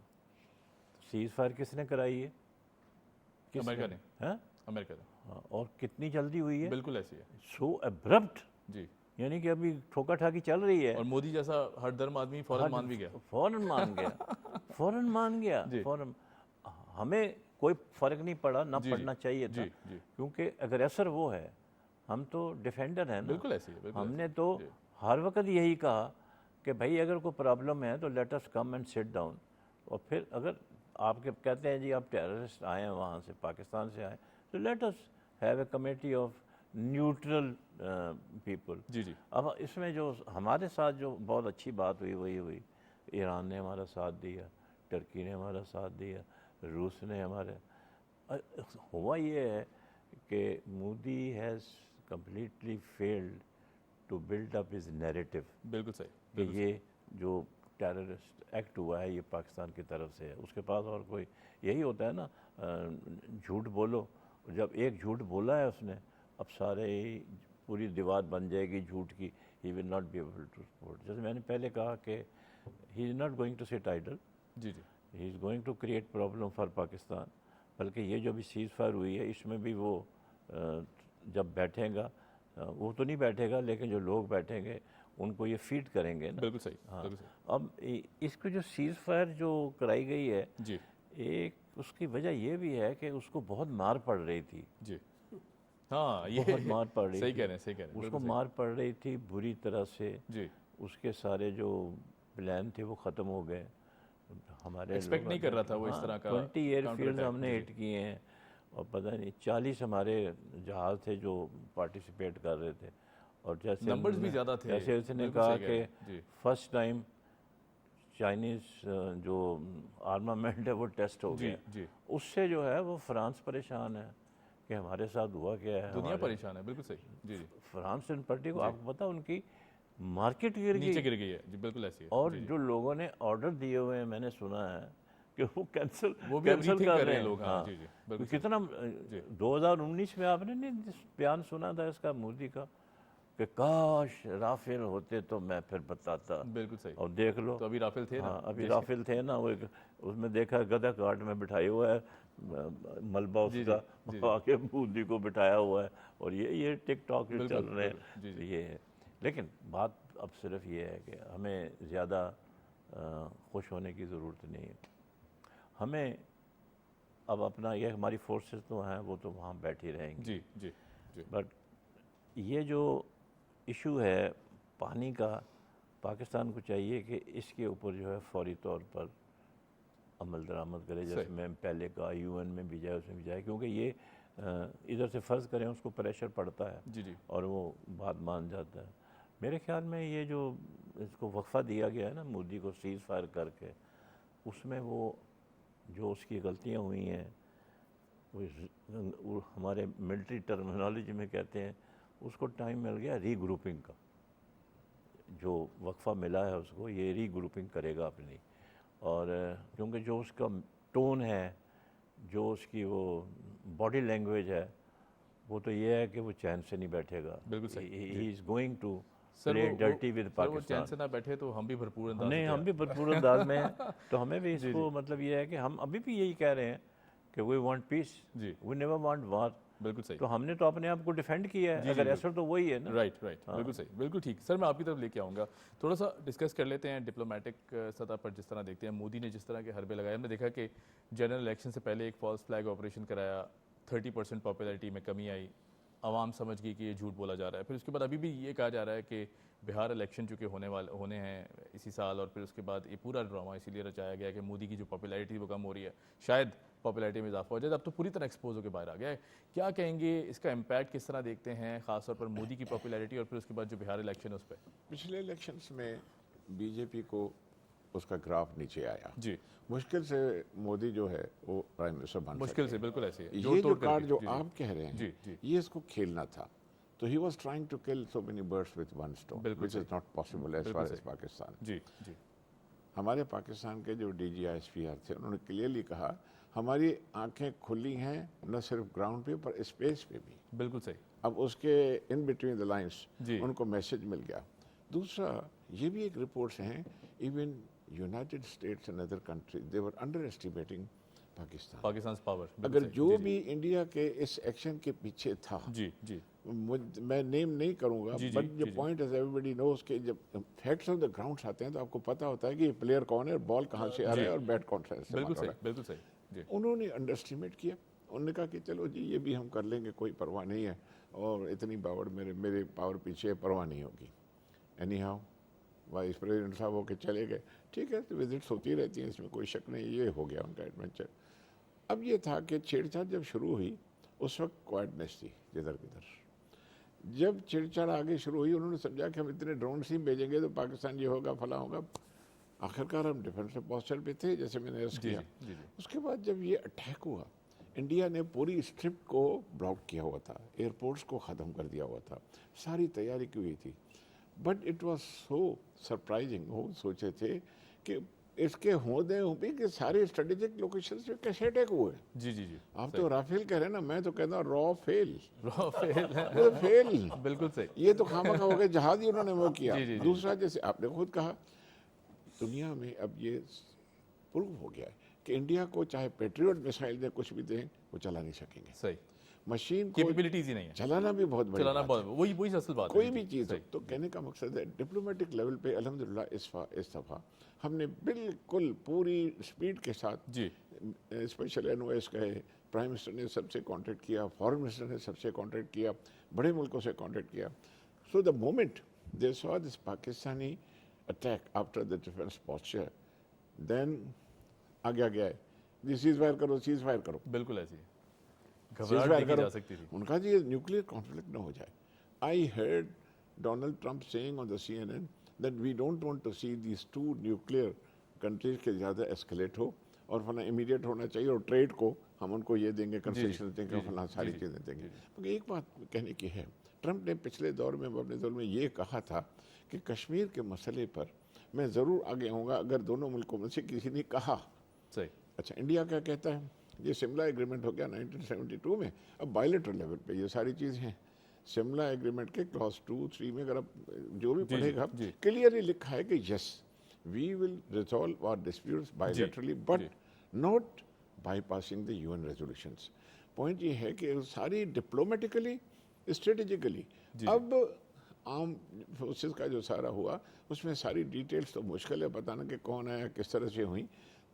سیز فائر کس نے کرائی ہے؟ امریکہ نے۔ ہاں، امریکہ نے۔ ہاں، اور کتنی جلدی ہوئی ہے؟ بالکل ایسی ہے، سو ابرپٹ، جی، یعنی کہ ابھی ٹھوکا ٹھاکی چل رہی ہے، اور مودی جیسا ہر درم آدمی فوراً مان بھی گیا، فوراً مان گیا، فوراً مان گیا، فوراً۔ ہمیں کوئی فرق نہیں پڑا، نہ پڑنا چاہیے تھا، کیونکہ اگریسر وہ ہے، ہم تو ڈیفینڈر ہیں نا۔ بالکل ایسی ہے، ہم نے تو ہر وقت یہی کہا کہ بھائی اگر کوئی پرابلم ہے تو let us come and sit down, اور پھر اگر آپ کے کہتے ہیں جی آپ ٹیررسٹ آئے ہیں وہاں سے، پاکستان سے آئے، تو let us have a committee of neutral people. جی جی۔ اب اس میں جو ہمارے ساتھ جو بہت اچھی بات ہوئی وہی ہوئی، ایران نے ہمارا ساتھ دیا، ٹرکی نے ہمارا ساتھ دیا، روس نے ہمارے، ہوا یہ ہے کہ Modi has completely failed to build up his narrative. بالکل صحیح کہ یہ جو ٹیررسٹ ایکٹ ہوا ہے یہ پاکستان کی طرف سے ہے، اس کے پاس اور کوئی، یہی ہوتا ہے نا، جھوٹ بولو، جب ایک جھوٹ بولا ہے اس نے، اب سارے پوری دیوار بن جائے گی جھوٹ کی، he will not be able to support. جیسے میں نے پہلے کہا کہ he is not going to sit idle, جی جی، he is going to create problem for Pakistan, بلکہ یہ جو بھی سیز فائر ہوئی ہے اس میں بھی وہ جب بیٹھے گا، وہ تو نہیں بیٹھے گا لیکن جو لوگ بیٹھیں گے ان کو یہ فیڈ کریں گے نا۔ بالکل صحیح، ہاں، بالکل صحیح۔ اب اس کو جو سیز فائر جو کرائی گئی ہے، جی، ایک اس کی وجہ یہ بھی ہے کہ اس کو بہت مار پڑ رہی تھی، جی ہاں، یہ بہت مار پڑ رہی صحیح تھی، کہہ رہے ہیں، صحیح کہہ رہے ہیں، اس کو مار پڑ رہی تھی بری طرح سے، جی، اس کے سارے جو پلان تھے وہ ختم ہو گئے۔ ہمارے ایکسپیکٹ نہیں کر رہا تھا وہ اس طرح کا 20 ایئر فیلڈ ہم نے ہٹ کیے ہیں، اور پتہ نہیں 40 ہمارے جہاز تھے جو پارٹیسپیٹ کر رہے تھے، اور جیسے نمبرز بھی زیادہ تھے، جیسے اس نے کہا کہ فرسٹ ٹائم چائنیز جو آرمامنٹ ہے وہ ٹیسٹ ہو گیا، اس سے جو ہے وہ فرانس پریشان ہے کہ ہمارے ساتھ ہوا کیا ہے، دنیا پریشان ہے، بالکل صحیح، جی جی۔ فرانس ان پرٹیکولر، آپ کو پتہ ان کی مارکیٹ نیچے گر گئی ہے، جی بالکل ایسی ہے، اور جو لوگوں نے آرڈر دیے ہوئے ہیں میں نے سنا ہے کہ وہ کینسل کر رہے ہیں لوگ۔ ہاں جی جی، کتنا 2019 میں آپ نے نہیں بیان سنا تھا اس کا مودی کا کہ کاش رافیل ہوتے تو میں پھر بتاتا، بالکل صحیح، اور دیکھ لو تو ابھی رافیل تھے نا، ہاں ابھی رافیل تھے نا، وہ اس میں دیکھا گدھا کارٹ میں بٹھائی ہوا ہے ملبہ اس کا، آگے مودی کو بٹھایا ہوا ہے، اور یہ ٹک ٹاک جو چل رہے ہیں یہ ہے۔ لیکن بات اب صرف یہ ہے کہ ہمیں زیادہ خوش ہونے کی ضرورت نہیں ہے، ہمیں اب اپنا، یہ ہماری فورسز تو ہیں وہ تو وہاں بیٹھی رہیں گی، جی جی جی، بٹ یہ جو ایشو ہے پانی کا، پاکستان کو چاہیے کہ اس کے اوپر جو ہے فوری طور پر عمل درآمد کرے، جیسے میں پہلے کہا UN میں بھی جائے، اس میں بھی جائے، کیونکہ یہ ادھر سے فرض کریں اس کو پریشر پڑتا ہے اور وہ بات مان جاتا ہے. میرے خیال میں یہ جو اس کو وقفہ دیا گیا ہے نا مودی کو سیز فائر کر کے, اس میں وہ جو اس کی غلطیاں ہوئی ہیں وہ ہمارے ملٹری ٹرمینالوجی میں کہتے ہیں اس کو ٹائم مل گیا ری گروپنگ کا. جو وقفہ ملا ہے اس کو یہ ری گروپنگ کرے گا اپنی, اور کیونکہ جو اس کا ٹون ہے, جو اس کی وہ باڈی لینگویج ہے, وہ تو یہ ہے کہ وہ چین سے نہیں بیٹھے گا. He is going to play dirty with Pakistan. چین سے نہ بیٹھے تو ہم بھی بھرپور انداز نہیں, ہم بھی بھرپور انداز میں ہیں, تو ہمیں بھی اس کو مطلب یہ ہے کہ ہم ابھی بھی یہی کہہ رہے ہیں کہ we want peace, we never want war. بالکل صحیح. تو ہم نے تو اپنے آپ کو ڈیفینڈ کیا ہے, اگر ایسا تو وہی ہے نا. رائٹ, بالکل صحیح, بالکل ٹھیک. سر میں آپ کی طرف لے کے آؤں گا, تھوڑا سا ڈسکس کر لیتے ہیں ڈپلومیٹک سطح پر. جس طرح دیکھتے ہیں مودی نے جس طرح کے حربے لگائے, ہم نے دیکھا کہ جنرل الیکشن سے پہلے ایک فالس فلیگ آپریشن کرایا, 30% پاپولیرٹی میں کمی آئی, عوام سمجھ گئی کہ یہ جھوٹ بولا جا رہا ہے. پھر اس کے بعد ابھی بھی یہ کہا جا رہا ہے کہ بہار الیکشن چونکہ ہونے ہیں اسی سال, اور پھر اس کے بعد یہ پورا ڈرامہ اسی لیے رچایا گیا کہ مودی کی جو پاپولیرٹی وہ کم ہو رہی ہے, شاید پاپولیرٹی میں اضافہ ہو جائے. اب تو پوری طرح ایکسپوز ہو کے باہر آ گیا ہے. کیا کہیں گے اس کا امپیکٹ کس طرح دیکھتے ہیں, خاص طور پر مودی کی پاپولیرٹی اور پھر اس کے بعد جو بہار الیکشن ہے اس پہ؟ پچھلے الیکشنز میں بی جے پی کو اس کا گراف نیچے آیا. جی, مشکل سے مودی جو ہے وہ پرائم منسٹر بن سکتے. مشکل سے, بالکل ایسے. یہ جو کارڈ جو آپ کہہ رہے ہیں یہ اس کو کھیلنا تھا. تو he was trying to kill so many birds with one stone, which is not possible as far as Pakistan. جی, ہمارے پاکستان کے جو D G I S P R تھے انہوں نے کلیئرلی کہا ہماری آنکھیں کھلی ہیں نہ صرف گراؤنڈ پہ پر اسپیس پہ بھی. بالکل صحیح. اب اس کے in between the lines in کو میسج مل گیا. دوسرا یہ بھی ایک رپورٹس ہیں even United States and other countries they were under estimating Pakistan power. اگر جو بھی انڈیا کے اس ایکشن کے پیچھے تھا, میں نیم نہیں کروں گا, بٹ جو پوائنٹ از ایوری بڈی نوز کہ جب فیکٹس آن دا گراؤنڈ آتے ہیں تو آپ کو پتا ہوتا ہے کہ یہ پلیئر کون ہے, بال کہاں سے آ رہا ہے اور بیٹ کون سا ہے. بالکل صحیح. انہوں نے انڈر اسٹیمیٹ کیا. انہوں نے کہا کہ چلو جی یہ بھی ہم کر لیں گے, کوئی پرواہ نہیں ہے, اور اتنی پاور میرے پاور پیچھے پرواہ نہیں ہوگی. اینی ہاؤ وائس پریزیڈنٹ صاحب ہو کے چلے گئے. ٹھیک ہے, تو وزٹس ہوتی رہتی ہیں, اس میں کوئی شک نہیں. یہ ہو گیا ان کا ایڈونچر. اب یہ تھا کہ چھیڑ چھاڑ جب شروع ہوئی اس وقت کوائٹنس تھی جدھر کدھر. جب چھیڑ چھاڑ آگے شروع ہوئی انہوں نے سمجھا کہ ہم اتنے ڈرونس ہی بھیجیں گے تو پاکستان یہ ہوگا فلاں ہوگا. آخرکار ہم ڈیفینس پوسچر پہ تھے جیسے میں نے عرض کیا. اس کے بعد جب یہ اٹیک ہوا, انڈیا نے پوری اسٹرپ کو بلاک کیا ہوا تھا, ایئرپورٹس کو ختم کر دیا ہوا تھا, ساری تیاری کی ہوئی تھی. But it was so surprising. وہ سوچے تھے کہ اس کے ہونے بھی کہ سارے اسٹریٹجک لوکیشنز پہ کیسے اٹیک ہوئے. جی. آپ تو رافیل کہہ رہے ہیں نا, میں تو کہتا ہوں را فیل. بالکل صحیح. یہ تو خامخواہ ہو گئے جہاز ہی انہوں نے وہ کیا. دوسرا جیسے آپ نے خود کہا دنیا میں اب یہ پروو ہو گیا ہے کہ انڈیا کو چاہے پیٹریوٹ میسائل دیں کچھ بھی دیں وہ چلا نہیں سکیں گے. صحیح. مشین کیپیبلٹیز ہی نہیں ہے, چلانا بھی بہت بڑی وہی اصل بات. کوئی بھی چیز تو کہنے کا مقصد ہے ڈپلومیٹک لیول پہ الحمدللہ اس دفعہ ہم نے بالکل پوری اسپیڈ کے ساتھ اسپیشل این او ایس کہے, پرائم منسٹر نے سب سے کانٹیکٹ کیا, فارن منسٹر نے سب سے کانٹیکٹ کیا, بڑے ملکوں سے کانٹیکٹ کیا. So the moment they saw this Pakistani attack after the defence posture, then آگے گیا ہے جی سیز فائر کرو, سیز فائر کرو. بالکل ایسی ان کا جی نیوکلیئر کانفلکٹ نہ ہو جائے. I heard Donald Trump saying on the CNN that we don't want to see these two nuclear countries کے زیادہ اسکلیٹ ہو, اور فلاں امیڈیٹ ہونا چاہیے, اور ٹریڈ کو ہم ان کو یہ دیں گے, کنسیشن دیں گے, فلاں ساری چیزیں دیں گے. مگر ایک بات کہنے کی ہے, ٹرمپ نے پچھلے دور میں اپنے دور میں یہ کہا تھا کہ کشمیر کے مسئلے پر میں ضرور آگے ہوں گا اگر دونوں ملکوں میں سے کسی نے کہا. اچھا انڈیا کیا کہتا ہے؟ یہ شملہ ایگریمنٹ ہو گیا 1972 میں, اب بائیلیٹرل لیول پہ یہ ساری چیز ہیں. شملہ ایگریمنٹ کے کلاس 2-3 میں اگر آپ جو بھی پڑھے گا کلیئرلی لکھا ہے کہ yes we will resolve our disputes bilaterally but not by passing the UN resolutions. Point یہ ہے کہ ساری ڈپلومیٹیکلی اسٹریٹجیکلی. اب عام فورسز کا جو سارا ہوا اس میں ساری ڈیٹیلز تو مشکل ہے بتانا کہ کون آیا کس طرح سے ہوئیں.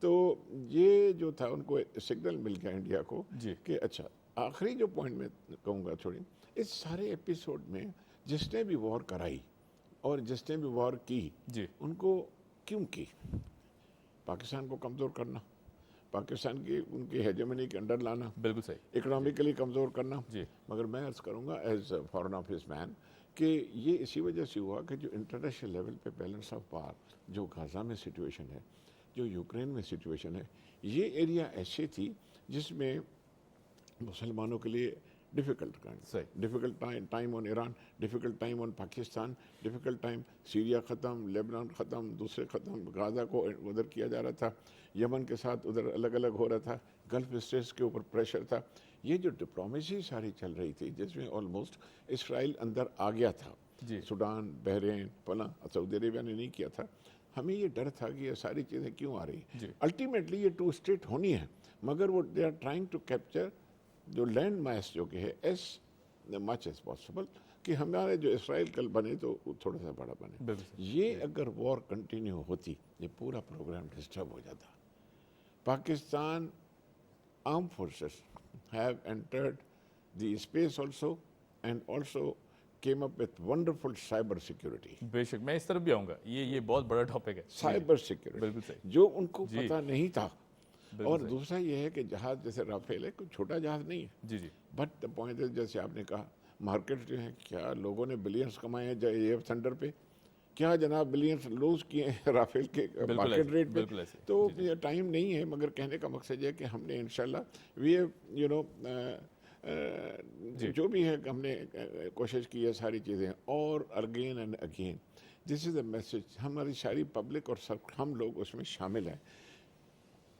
تو یہ جو تھا ان کو سگنل مل گیا انڈیا کو کہ اچھا. آخری جو پوائنٹ میں کہوں گا تھوڑی, اس سارے ایپیسوڈ میں جس نے بھی وار کرائی اور جس نے بھی وار کی ان کو کیوں کی؟ پاکستان کو کمزور کرنا, پاکستان کی ان کی ہیجمنی کے انڈر لانا, بالکل صحیح, اکنامکلی کمزور کرنا. جی مگر میں عرض کروں گا ایز فارن آفس مین کہ یہ اسی وجہ سے ہوا کہ جو انٹرنیشنل لیول پہ بیلنس آف پاور, جو غزہ میں سچویشن ہے, جو یوکرین میں سچویشن ہے, یہ ایریا ایسے تھی جس میں مسلمانوں کے لیے difficult time on Iran, difficult time on Pakistan, difficult time Syria ختم, لیبنان ختم, دوسرے ختم, غزہ کو ادھر کیا جا رہا تھا, یمن کے ساتھ ادھر الگ الگ ہو رہا تھا, گلف اسٹیٹس کے اوپر پریشر تھا. یہ جو ڈپلومیسی ساری چل رہی تھی جس میں آلموسٹ اسرائیل اندر آ گیا تھا, سوڈان, بحرین, فلاں, سعودی عربیہ نے نہیں کیا تھا. ہمیں یہ ڈر تھا کہ یہ ساری چیزیں کیوں آ رہی. الٹیمیٹلی یہ 2 اسٹیٹ ہونی ہے, مگر وہ they are trying to capture جو لینڈ ماس جو کہ ہے ایز مچ ایز پاسبل, کہ ہمارے جو اسرائیل کل بنے تو تھوڑا سا بڑا بنے. یہ اگر وار کنٹینیو ہوتی یہ پورا پروگرام ڈسٹرب ہو جاتا. Pakistan arm forces have entered the space also and also came up with wonderful cyber security. بے شک میں اس طرف بھی آؤں گا, یہ بہت بڑا ٹاپک ہے. سائبر سیکیورٹی جو ان کو پتہ نہیں تھا. اور دوسرا یہ ہے کہ جہاز جیسے رافیل ہے کوئی چھوٹا جہاز نہیں ہے, بٹ دا پوائنٹ از جیسے آپ نے کہا مارکیٹ جو ہے, کیا لوگوں نے بلینس کمائے ہیں ایف تھنڈر پہ, کیا جناب بلینس لوز کیے ہیں رافیل کے مارکیٹ ریٹ پہ. تو یہ ٹائم نہیں ہے, مگر کہنے کا مقصد یہ کہ ہم نے انشاءاللہ وی یو نو جو بھی ہے ہم نے کوشش کی ہے ساری چیزیں. اور again and again this is a message, ہماری ساری پبلک اور سب ہم لوگ اس میں شامل ہیں.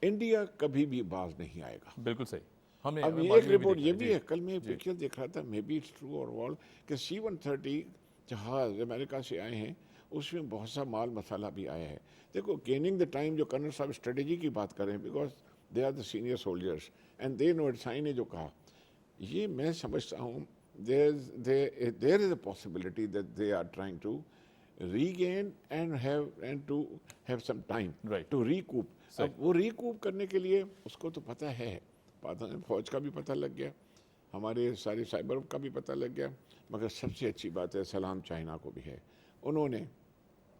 انڈیا کبھی بھی باز نہیں آئے گا. بالکل صحیح. اب ایک رپورٹ یہ بھی ہے, کل میں پکچر دیکھ رہا تھا, مے بی اٹس ٹرو اور وال, کہ C-130 جہاز امریکہ سے آئے ہیں, اس میں بہت سا مال مسالہ بھی آیا ہے. دیکھو گیننگ دا ٹائم, جو کرنل صاحب اسٹریٹجی کی بات کریں, because they are the senior soldiers and they know it. Sai نے جو کہا یہ میں سمجھتا ہوں there is a possibility that they are trying to regain and to have some time to recoup. اب وہ ریکوپ کرنے کے لیے اس کو تو پتہ ہے, فوج کا بھی پتہ لگ گیا, ہمارے سارے سائبر کا بھی پتہ لگ گیا, مگر سب سے اچھی بات ہے سلام چائنا کو بھی ہے. انہوں نے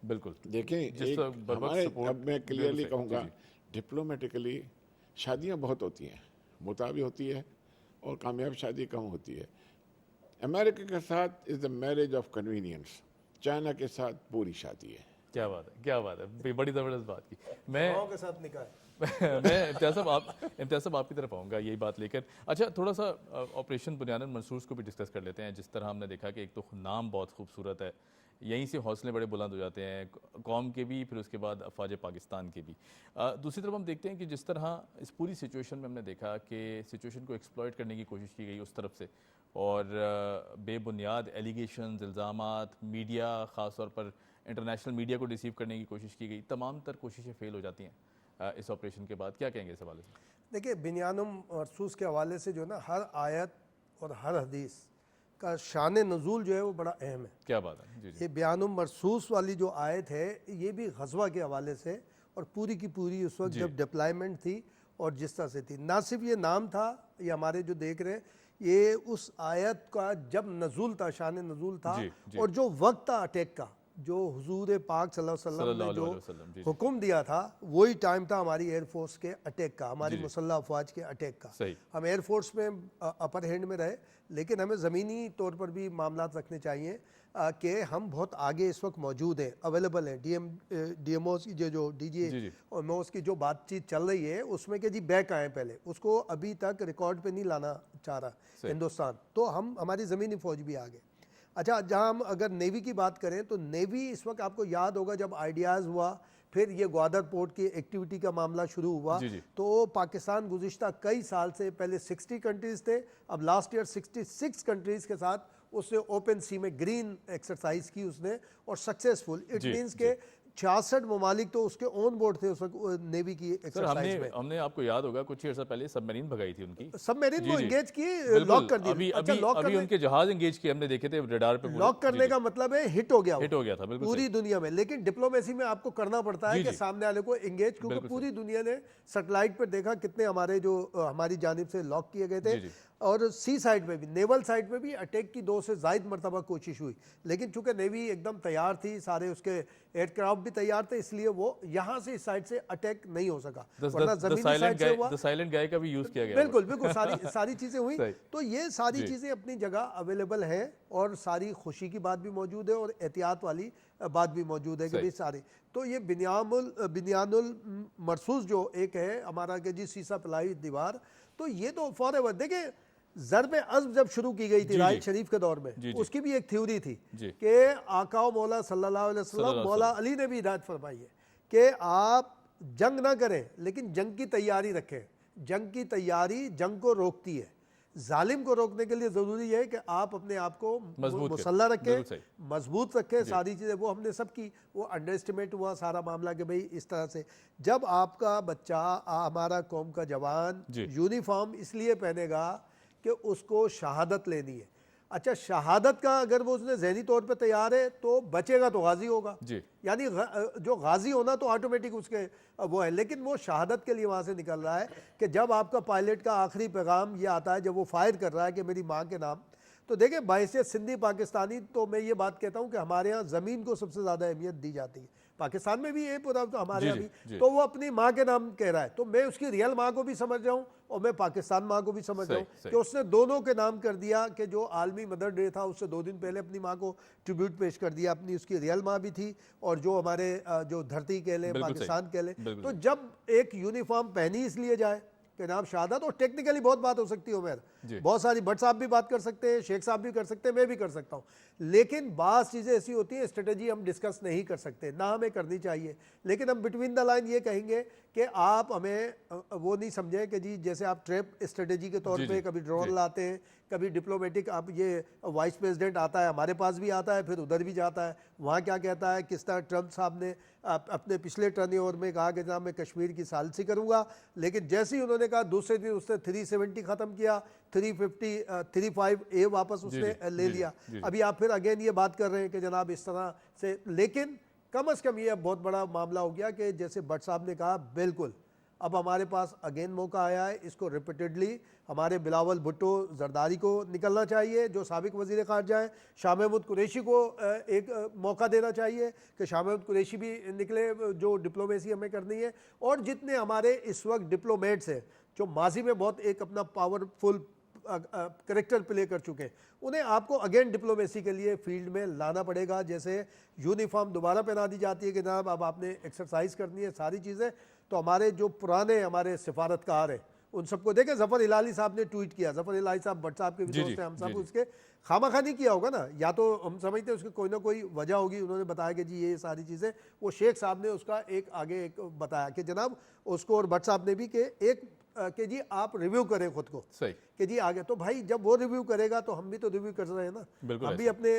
بالکل دیکھیں ہمارے, اب میں کلیئرلی کہوں گا, ڈپلومیٹکلی شادیاں بہت ہوتی ہیں, متعاون ہوتی ہے, اور کامیاب شادی کم ہوتی ہے. امریکہ کے ساتھ is the marriage of convenience, China کے ساتھ پوری شادی ہے. کیا بات ہے, کیا بات ہے, بڑی زبردست بات کی. میں کے ساتھ نکاح میں امتیاز صاحب آپ کی طرف آؤں گا یہی بات لے کر. اچھا تھوڑا سا آپریشن بنیادن منصور کو بھی ڈسکس کر لیتے ہیں. جس طرح ہم نے دیکھا کہ ایک تو نام بہت خوبصورت ہے, یہیں سے حوصلے بڑے بلند ہو جاتے ہیں قوم کے بھی, پھر اس کے بعد افواج پاکستان کے بھی. دوسری طرف ہم دیکھتے ہیں کہ جس طرح اس پوری سچویشن میں ہم نے دیکھا کہ سچویشن کو ایکسپلائٹ کرنے کی کوشش کی گئی اس طرف سے, اور بے بنیاد ایلیگیشنز, الزامات, میڈیا, خاص طور پر انٹرنیشنل میڈیا کو ڈیسیو کرنے کی کوشش کی گئی. تمام تر کوششیں فیل ہو جاتی ہیں اس آپریشن کے بعد. کیا کہیں گے اس حوالے سے؟ دیکھیے بنیانم مرصوص کے حوالے سے جو ہے نا, ہر آیت اور ہر حدیث کا شان نزول جو ہے وہ بڑا اہم ہے. کیا بات ہے. یہ بیانم مرصوص والی جو آیت ہے یہ بھی غزوہ کے حوالے سے, اور پوری کی پوری اس وقت جب ڈپلائمنٹ تھی اور جس طرح سے تھی. نہ صرف یہ نام تھا, یہ ہمارے جو دیکھ رہے ہیں یہ اس آیت کا جب نزول تھا, شان نزول تھا, اور جو وقت تھا اٹیک کا, جو حضور پاک صلی اللہ علیہ وسلم نے جو حکم دیا تھا, وہی ٹائم تھا ہماری ایئر فورس کے اٹیک کا, ہماری مسلح افواج کے اٹیک کا. ہم ایئر فورس میں اپر ہینڈ میں رہے, لیکن ہمیں زمینی طور پر بھی معاملات رکھنے چاہیے کہ ہم بہت آگے اس وقت موجود ہیں, اویلیبل ہیں. ڈی ایم اوز کی جو ڈی جی اور موز کی جو بات چیت چل رہی ہے اس میں کہ جی بیک آئیں پہلے, اس کو ابھی تک ریکارڈ پہ نہیں لانا چاہ رہا ہندوستان, تو ہماری زمینی فوج بھی آگے. اچھا جہاں ہم اگر نیوی کی بات کریں تو نیوی اس وقت آپ کو یاد ہوگا جب آئیڈیاز ہوا, پھر یہ گوادر پورٹ کی ایکٹیویٹی کا معاملہ شروع ہوا, تو پاکستان گزشتہ کئی سال سے, پہلے 60 کنٹریز تھے, اب لاسٹ ایئر 66 کنٹریز کے ساتھ اس نے اوپن سی میں گرین ایکسرسائز کی اس نے, اور سکسیسفل. اٹ مینس کہ 66 ممالک تو اس کے آن بورڈ تھے اس وقت نیوی کی ایکسرسائز میں. ہم نے آپ کو یاد ہوگا کچھ عرصہ پہلے سب میرین بھگائی تھی ان کی, سب میرین کو انگیج کی, لاک کر دی. ابھی ان کے جہاز انگیج کیے ہم نے دیکھے تھے ریڈار پہ. لاک کرنے کا مطلب ہے ہٹ ہو گیا تھا پوری دنیا میں. لیکن ڈپلومیسی میں آپ کو کرنا پڑتا ہے کہ سامنے والے کو انگیج, کیونکہ پوری دنیا نے سیٹلائٹ پر دیکھا کتنے ہمارے جو ہماری جانب سے لاک کیے گئے تھے. اور سی سائڈ میں بھی نیول سائڈ میں بھی اٹیک کی 2 سے زائد مرتبہ کوشش ہوئی، لیکن چونکہ نیوی ایک دم تیار تھی، سارے اس کے ایئر کرافٹ بھی تیار تھے، اس لیے وہ یہاں سے اس سائڈ سے اٹیک نہیں ہو سکا، ورنہ زمینی سائڈ سے ہوا. سائلنٹ گائے کا بھی یوز کیا گیا. بالکل بالکل ساری چیزیں ہوئی. تو یہ ساری چیزیں اپنی جگہ اویلیبل ہیں، اور ساری خوشی کی بات بھی موجود ہے اور احتیاط والی بات بھی موجود ہے کہ بھی سارے. تو یہ بنیان المرصوص جو ایک ہے ہمارا کہ جی سیسا پلائی دیوار، تو یہ تو فار ایور. دیکھیں ضرب عزم جب شروع کی گئی تھی رائد شریف کے دور میں، اس کی بھی ایک تھیوری تھی کہ آقا و مولا صلی اللہ علیہ وسلم، مولا علی نے بھی ہدایت فرمائی ہے کہ آپ جنگ نہ کریں لیکن جنگ کی تیاری رکھیں. جنگ کی تیاری جنگ کو روکتی ہے. ظالم کو روکنے کے لیے ضروری ہے کہ آپ اپنے آپ کو مسلح رکھیں، مضبوط رکھیں. ساری چیزیں وہ ہم نے سب کی، وہ انڈر اسٹیمیٹ ہوا سارا معاملہ کہ بھئی اس طرح سے جب آپ کا بچہ، ہمارا قوم کا جوان یونیفارم اس لیے پہنے گا کہ اس کو شہادت لینی ہے. اچھا شہادت کا اگر وہ اس نے ذہنی طور پہ تیار ہے تو بچے گا تو غازی ہوگا. یعنی جو غازی ہونا تو آٹومیٹک اس کے وہ ہے، لیکن وہ شہادت کے لیے وہاں سے نکل رہا ہے کہ جب آپ کا پائلٹ کا آخری پیغام یہ آتا ہے جب وہ فائر کر رہا ہے کہ میری ماں کے نام. تو دیکھیں بحیثیت سندھی پاکستانی تو میں یہ بات کہتا ہوں کہ ہمارے ہاں زمین کو سب سے زیادہ اہمیت دی جاتی ہے. پاکستان میں بھی یہ پورا ہمارے یہاں بھی، تو وہ اپنی ماں کے نام کہہ رہا ہے. تو میں اس کی ریئل ماں کو بھی سمجھ رہا ہوں اور میں پاکستان ماں کو بھی سمجھ رہا ہوں کہ اس نے دونوں کے نام کر دیا کہ جو عالمی مدر ڈے تھا اس سے 2 دن پہلے اپنی ماں کو ٹریبیوٹ پیش کر دیا. اپنی اس کی ریئل ماں بھی تھی اور جو ہمارے جو دھرتی کہہ لیں، پاکستان کہہ لیں. تو جب ایک یونیفارم پہنی اس لیے جائے کہ نام شہادت، اور ٹیکنیکلی بہت بات ہو سکتی ہے عمر، بہت ساری بٹ صاحب بھی بات کر سکتے ہیں، شیخ صاحب بھی کر سکتے ہیں، میں بھی کر سکتا ہوں، لیکن بعض چیزیں ایسی ہوتی ہیں اسٹریٹجی ہم ڈسکس نہیں کر سکتے، نہ ہمیں کرنی چاہیے. لیکن ہم بٹوین دا لائن یہ کہیں گے کہ آپ ہمیں وہ نہیں سمجھیں کہ جی جیسے آپ ٹریپ اسٹریٹجی کے طور پہ کبھی ڈرون لاتے ہیں، کبھی ڈپلومیٹک، آپ یہ وائس پریزیڈنٹ آتا ہے ہمارے پاس بھی آتا ہے، پھر ادھر بھی جاتا ہے، وہاں کیا کہتا ہے. کس طرح ٹرمپ صاحب نے اپنے پچھلے ٹرن اوور میں کہا کہ جناب میں کشمیر کی ثالثی کروں گا، لیکن جیسے ہی انہوں نے کہا دوسرے دن اس نے 370 ختم کیا، 355A واپس اس نے لے لیا. ابھی آپ پھر اگین یہ بات کر رہے ہیں کہ جناب اس طرح سے. لیکن کم از کم یہ بہت بڑا معاملہ ہو گیا کہ جیسے بٹ صاحب نے کہا بالکل اب ہمارے پاس اگین موقع آیا ہے. اس کو ریپیٹڈلی ہمارے بلاول بھٹو زرداری کو نکلنا چاہیے جو سابق وزیر خارجہ ہیں. شاہ محمود قریشی کو ایک موقع دینا چاہیے کہ شاہ محمود قریشی بھی نکلے جو ڈپلومیسی ہمیں کرنی ہے. اور جتنے ہمارے اس وقت ڈپلومیٹس ہیں جو ماضی میں بہت ایک اپنا پاورفل کریکٹر پلے کر چکے ہیں، انہیں آپ کو اگین ڈپلومیسی کے لیے فیلڈ میں لانا پڑے گا. جیسے یونیفارم دوبارہ پہنا دی جاتی ہے کہ جناب اب آپ نے ایکسرسائز کرنی ہے ساری چیزیں. تو ہمارے جو پرانے ہمارے سفارتکار ہیں ان سب کو دیکھیں. ظفر ہلالی صاحب نے ٹویٹ کیا، ظفر ہلالی صاحب بٹ صاحب کے بھی دوست ہیں، ہم سب اس کے خواہ نہیں کیا ہوگا نا، یا تو ہم سمجھتے ہیں اس کی کوئی نہ کوئی وجہ ہوگی. انہوں نے بتایا کہ جی یہ ساری چیزیں، وہ شیخ صاحب نے اس کا ایک آگے ایک بتایا کہ جناب اس کو، اور بٹ صاحب نے بھی کہ ایک کہ جی آپ ریویو کریں خود کو کہ جی آگے. تو بھائی جب وہ ریویو کرے گا تو ہم بھی تو ریویو کر رہے ہیں نا. ہم بھی اپنے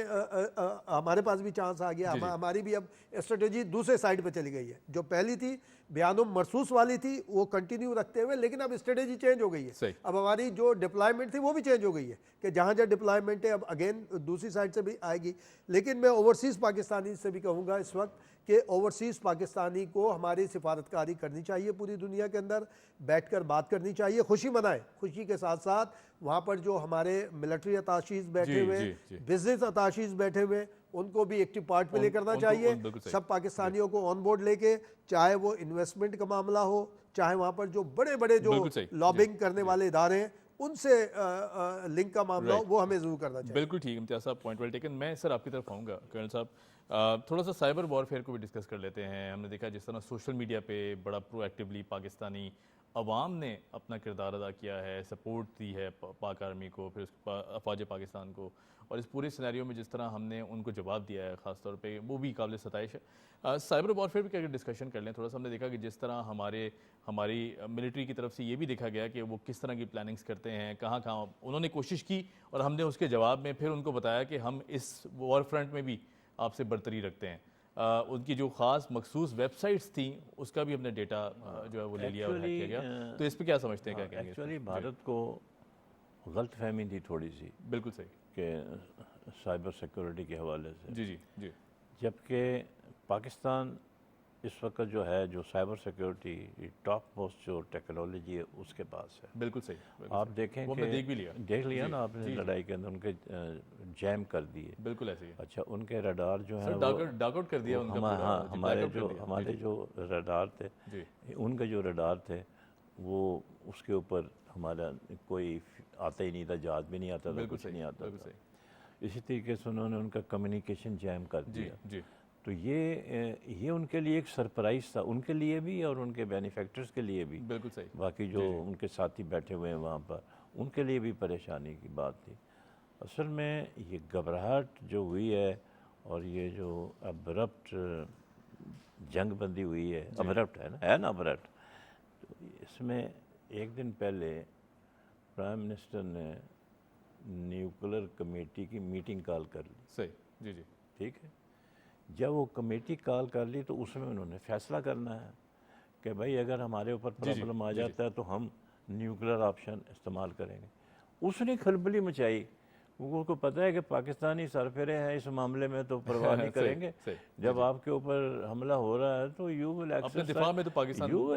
ہمارے پاس بھی چانس آ گیا. ہماری بھی اب اسٹریٹجی دوسرے سائڈ پہ چلی گئی ہے. جو پہلی تھی بیان مرصوص والی تھی وہ کنٹینیو رکھتے ہوئے، لیکن اب اسٹریٹجی چینج ہو گئی ہے. اب ہماری جو ڈپلائمنٹ تھی وہ بھی چینج ہو گئی ہے کہ جہاں جہاں ڈپلائمنٹ ہے اب اگین دوسری سائڈ سے بھی آئے گی. لیکن میں اوورسیز پاکستانی سے بھی کہوں گا اس وقت کہ اوورسیز پاکستانی کو ہماری سفارتکاری کرنی چاہیے پوری دنیا کے اندر، بیٹھ کر بات کرنی چاہیے، خوشی منائیں. خوشی کے ساتھ ساتھ وہاں پر جو ہمارے ملٹری اتاشیز بیٹھے ہوئے، بزنس اتاشیز بیٹھے ہوئے، ان کو بھی ایکٹیو پارٹ پلے کرنا چاہیے. سب پاکستانیوں کو آن بورڈ لے کے، چاہے وہ انویسٹمنٹ کا معاملہ ہو، چاہے وہاں پر جو بڑے بڑے جو لابنگ کرنے والے ادارے ہیں ان سے لنک کا معاملہ ہو، وہ ہمیں ضرور کرنا چاہیے. بالکل ٹھیک امتیاز صاحب، پوائنٹ ویل ٹیکن. میں سر آپ کی طرف آؤں گا کرنل صاحب، تھوڑا سا سائبر وارفیئر کو بھی ڈسکس کر لیتے ہیں. ہم نے دیکھا جس طرح سوشل میڈیا پہ بڑا پرو ایکٹیولی پاکستانی عوام نے اپنا کردار ادا کیا ہے، سپورٹ دی ہے پاک آرمی کو، پھر افواج پاکستان کو، اور اس پورے سینیریو میں جس طرح ہم نے ان کو جواب دیا ہے خاص طور پہ، وہ بھی قابل ستائش ہے. سائبر وارفیئر بھی اگر ڈسکشن کر لیں تھوڑا سا. ہم نے دیکھا کہ جس طرح ہماری ملٹری کی طرف سے یہ بھی دیکھا گیا کہ وہ کس طرح کی پلاننگز کرتے ہیں، کہاں کہاں انہوں نے کوشش کی، اور ہم نے اس کے جواب میں پھر ان کو بتایا کہ ہم اس وار فرنٹ میں بھی آپ سے برتری رکھتے ہیں. ان کی جو خاص مخصوص ویب سائٹس تھیں اس کا بھی ہم نے ڈیٹا جو ہے وہ لے لیا اور ہیک کیا گیا. تو اس پہ کیا سمجھتے ہیں، کیا کہیں گے؟ ایکچولی بھارت کو غلط فہمی تھی تھوڑی سی، بالکل صحیح، کہ سائبر سیکورٹی کے حوالے سے. جی جی جی. جبکہ پاکستان اس وقت جو ہے جو سائبر سیکیورٹی ٹاپ موسٹ جو ٹیکنالوجی ہے اس کے پاس ہے. بالکل صحیح. آپ دیکھیں کہ دیکھ لیا نا آپ نے لڑائی کے اندر ان کے جیم کر دیے. بالکل ایسے ہی. اچھا ان کے ریڈار جو ہیں ڈاک آؤٹ کر دیا ان کا. ہاں ہمارے جو ریڈار تھے ان کے جو ریڈار تھے وہ اس کے اوپر ہمارا کوئی آتا ہی نہیں تھا, جہاز بھی نہیں آتا تھا, کچھ نہیں آتا تھا. اسی طریقے سے انہوں نے ان کا کمیونیکیشن جیم کر دیا. تو یہ ان کے لیے ایک سرپرائز تھا, ان کے لیے بھی اور ان کے مینوفیکچررز کے لیے بھی. بالکل صحیح. باقی جو ان کے ساتھی بیٹھے ہوئے ہیں وہاں پر ان کے لیے بھی پریشانی کی بات تھی. اصل میں یہ گھبراہٹ جو ہوئی ہے اور یہ جو ابرپٹ جنگ بندی ہوئی ہے, ابرپٹ ہے نا ابرپٹ, تو اس میں ایک دن پہلے پرائم منسٹر نے نیوکلر کمیٹی کی میٹنگ کال کر لی. صحیح. جی. ٹھیک ہے. جب وہ کمیٹی کال کر لی تو اس میں انہوں نے فیصلہ کرنا ہے کہ بھائی اگر ہمارے اوپر پرابلم آ جاتا ہے تو ہم نیوکلر آپشن استعمال کریں گے. اس نے کھلبلی مچائی. ان کو پتہ ہے کہ پاکستانی سرفرے ہیں اس معاملے میں تو پرواہ نہیں کریں گے. جب آپ کے اوپر حملہ ہو رہا ہے تو you will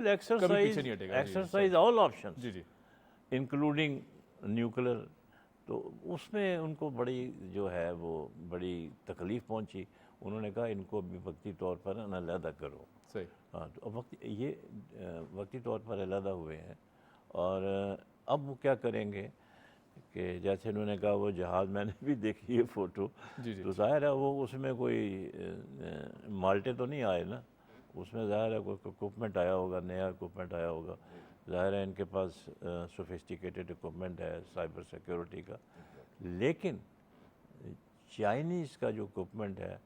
exercise all options including nuclear. تو اس میں ان کو بڑی جو ہے وہ بڑی تکلیف پہنچی. انہوں نے کہا ان کو بھی وقتی طور پر علیحدہ کرو. صحیح. ہاں تو یہ وقتی طور پر علیحدہ ہوئے ہیں. اور اب وہ کیا کریں گے کہ جیسے انہوں نے کہا وہ جہاز, میں نے بھی دیکھی ہے فوٹو, تو ظاہر ہے وہ اس میں کوئی مالٹے تو نہیں آئے نا, اس میں ظاہر ہے کوئی اکوپمنٹ آیا ہوگا, نیا اکوپمنٹ آیا ہوگا. ظاہر ہے ان کے پاس سوفسٹیکیٹڈ اکوپمنٹ ہے سائبر سیکیورٹی کا. لیکن چائنیز کا جو اکوپمنٹ ہے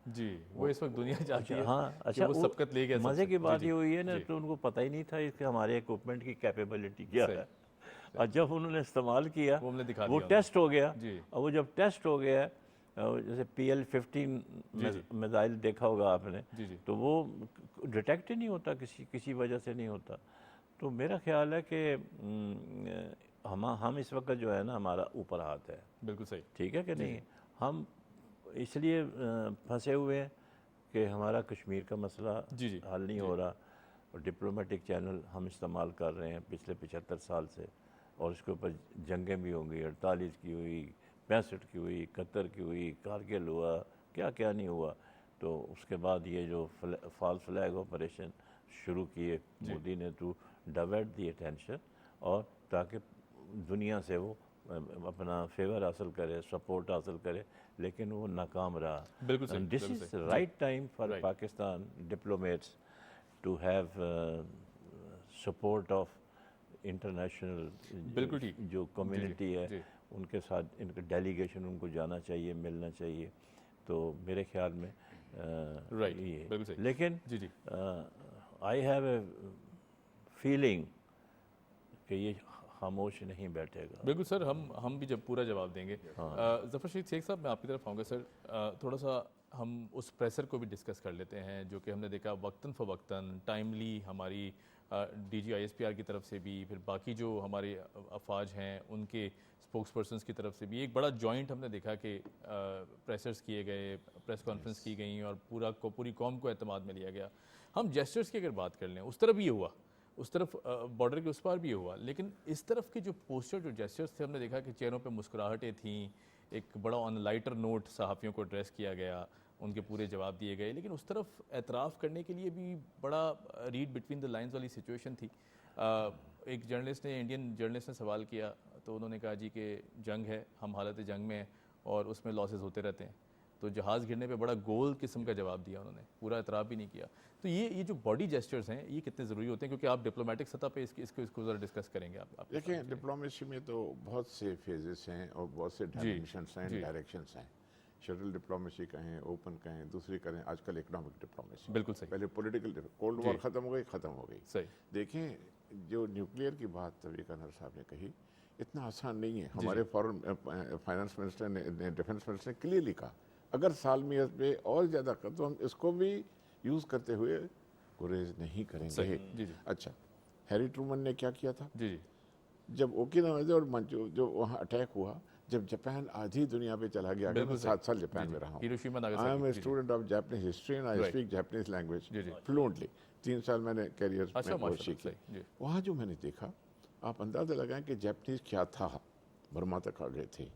وہ اس وقت دنیا چاہتی ہے. ہاں اچھا, وہ سبقت لے گیا. مزے کی بات یہ ہوئی ہے نا, تو ان کو پتہ ہی نہیں تھا کہ ہمارے اکوپمنٹ کی کیپیبلٹی کیا ہے. اور جب انہوں نے استعمال کیا وہ ٹیسٹ ہو گیا. اور وہ جب ٹیسٹ ہو گیا, جیسے PL-15 میزائل دیکھا ہوگا آپ نے, تو وہ ڈیٹیکٹ ہی نہیں ہوتا, کسی وجہ سے نہیں ہوتا. تو میرا خیال ہے کہ ہم اس وقت جو ہے نا ہمارا اوپر ہاتھ ہے. بالکل صحیح. ٹھیک ہے کہ نہیں. ہم اس لیے پھنسے ہوئے ہیں کہ ہمارا کشمیر کا مسئلہ حل نہیں ہو رہا, اور ڈپلومیٹک چینل ہم استعمال کر رہے ہیں پچھلے 75 سال سے, اور اس کے اوپر جنگیں بھی ہوں گی. 48 کی ہوئی, 65 کی ہوئی, 71 کی ہوئی, کارگل ہوا, کیا کیا نہیں ہوا. تو اس کے بعد یہ جو فال فلیگ آپریشن شروع کیے مودی نے ٹو ڈائیورٹ دی اٹینشن, اور تاکہ دنیا سے وہ اپنا فیور حاصل کرے, سپورٹ حاصل کرے, لیکن وہ ناکام رہا. This is right time for Pakistan diplomats to have support of international جو کمیونٹی ہے ان کے ساتھ, ان کا ڈیلیگیشن ان کو جانا چاہیے, ملنا چاہیے. تو میرے خیال میں لیکن آئی ہیو اے فیلنگ کہ یہ خاموش نہیں بیٹھے گا. بالکل سر, ہم بھی جب پورا جواب دیں گے. ظفر شہید شیخ صاحب, میں آپ کی طرف آؤں گا. سر تھوڑا سا ہم اس پریسر کو بھی ڈسکس کر لیتے ہیں جو کہ ہم نے دیکھا وقتاً فوقتاً ٹائملی ہماری DG ISPR کی طرف سے بھی, پھر باقی جو ہمارے افواج ہیں ان کے اسپوکس پرسنس کی طرف سے بھی ایک بڑا جوائنٹ ہم نے دیکھا کہ پریسرز کیے گئے, پریس کانفرنس کی گئیں, اور پوری قوم کو اعتماد میں لیا گیا. ہم جیسچرز کی اگر بات کر لیں, اس طرف یہ ہوا, اس طرف بارڈر کے اس پار بھی ہوا, لیکن اس طرف کے جو پوسچر جو جیسچرز تھے ہم نے دیکھا کہ چہروں پہ مسکراہٹیں تھیں, ایک بڑا آن لائٹر نوٹ صحافیوں کو ایڈریس کیا گیا, ان کے پورے جواب دیے گئے. لیکن اس طرف اعتراف کرنے کے لیے بھی بڑا ریڈ بٹوین دا لائنز والی سچویشن تھی. ایک جرنلسٹ نے, انڈین جرنلسٹ نے سوال کیا, تو انہوں نے کہا جی کہ جنگ ہے, ہم حالت جنگ میں ہیں اور اس میں لاسز ہوتے رہتے ہیں. تو جہاز گرنے پہ بڑا گول قسم کا جواب دیا انہوں نے, پورا اعتراف بھی نہیں کیا. تو یہ جو باڈی جیسچرز ہیں یہ کتنے ضروری ہوتے ہیں, کیونکہ آپ ڈپلومیٹک سطح پہ اس کو ذرا ڈسکس کریں گے. آپ دیکھیں ڈپلومیسی میں تو بہت سے فیزز ہیں اور بہت سے ڈائمینشنس ہیں, ڈائریکشنس ہیں. شٹل ڈپلومیسی کہیں, اوپن کہیں, دوسری کریں, آج کل اکنامک ڈپلومیسی. بالکل صحیح. پہلے پولیٹیکل, کولڈ وار ختم ہو گئی. صحیح. دیکھیں جو نیوکلیئر کی بات توفیق انور صاحب نے کہی, اتنا آسان نہیں ہے. ہمارے فارن فائنانس منسٹر نے, ڈیفنس منسٹر نے کلیئرلی کہا اگر سالمیت پہ اور زیادہ کر تو ہم اس کو بھی یوز کرتے ہوئے گریز نہیں کریں گے. اچھا, ہیری ٹرومن نے کیا کیا تھا جب اوکیناوا اور جو وہاں اٹیک ہوا, جب جاپان آدھی دنیا پہ چلا گیا، میں 7 سال جاپان میں رہا ہوں. I am a student of Japanese history and I speak Japanese language fluently. 3 سال میں نے کیریئر میں کورس سیکھی. وہاں جو میں نے دیکھا، آپ اندازہ لگائیں کہ جاپنیز کیا تھا. برما تک آ گئے تھے.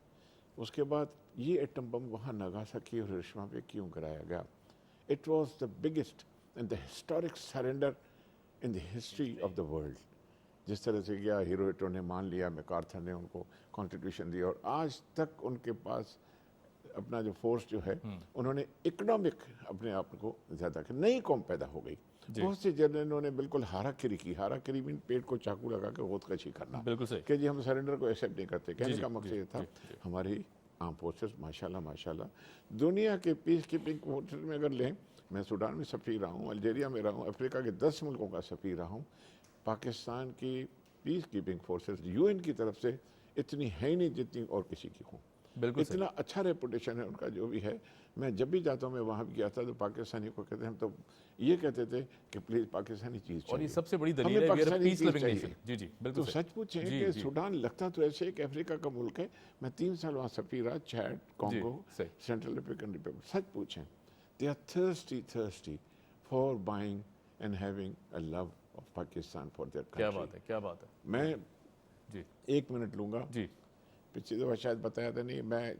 اس کے بعد یہ ایٹم بم وہاں ناگاساکی اور ہیروشیما پہ کیوں گرایا گیا؟ It was the biggest and the historic surrender in the history of the world. جس طرح سے کیا ہیروہیٹو نے مان لیا، میکارتھر نے ان کو کانسٹیٹیوشن دیا، اور آج تک ان کے پاس اپنا جو فورس جو ہے، انہوں نے اکنامک اپنے آپ کو زیادہ کر، نئی قوم پیدا ہو گئی. بہت سے جنرلوں نے بالکل ہارا کری کی. ہارا کری مین پیٹ کو چاقو لگا کے خودکشی کرنا، کہ جی ہم سرنڈر کو ایکسیپٹ نہیں کرتے. کہنے کا مقصد یہ تھا ہماری آرم فورسز ماشاءاللہ دنیا کے پیس کیپنگ فورسز میں اگر لیں، میں سوڈان میں سفیر رہا ہوں، الجیریا میں رہا ہوں، افریقہ کے 10 ملکوں کا سفیر رہا ہوں. پاکستان کی پیس کیپنگ فورسز UN کی طرف سے اتنی ہے نہیں جتنی اور کسی کی ہوں. اتنا اچھا ریپوٹیشن ہے ان کا جو بھی ہے. میں جب بھی جاتا ہوں، میں وہاں بھی گیا تھا تو پاکستانی کو کہتے ہیں، ہم تو یہ کہتے تھے کہ پلیز پاکستانی چیز چاہیے، اور یہ سب سے بڑی دلیل ہے پیس لونگ نیشن. جی جی بالکل. تو سچ پوچھیں کہ سوڈان لگتا تو ایسے ایک افریقہ کا ملک ہے. میں 3 سال وہاں سفیر رہا، چیڈ، کانگو، سینٹرل افریقن ریپبلک. سچ پوچھیں، they are thirsty for buying and having a love of Pakistan for their country. کیا بات ہے. میں 1 منٹ لوں گا. پچھلی دفعہ شاید بتایا تھا نہیں، میں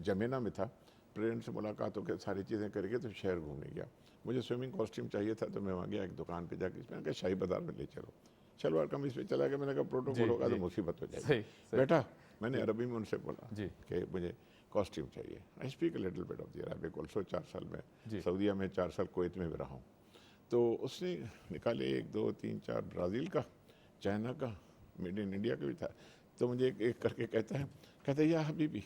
جمینا میں تھا، پریزیڈنٹ سے ملاقات ہو کے ساری چیزیں کر کے تو شہر گھومنے گیا. مجھے سوئمنگ کاسٹیوم چاہیے تھا تو میں وہاں گیا ایک دکان پہ جا کے، اس میں کہا شاہی بازار میں لے چلو. شلوار قمیص پہ چلا گیا. میں نے کہا پروٹوکول ہوگا تو مصیبت ہو جائے گی. بیٹا میں نے عربی میں ان سے بولا کہ مجھے کاسٹیوم چاہیے. I speak a little bit of the Arabic also. 4 سال میں سعودیہ میں، 4 سال کویت میں بھی رہا ہوں. تو اس نے نکالے 1 2 3 4 برازیل کا، چائنا کا، میڈ ان انڈیا کا بھی تھا. تو مجھے ایک کر کے کہتا ہے یا حبیبی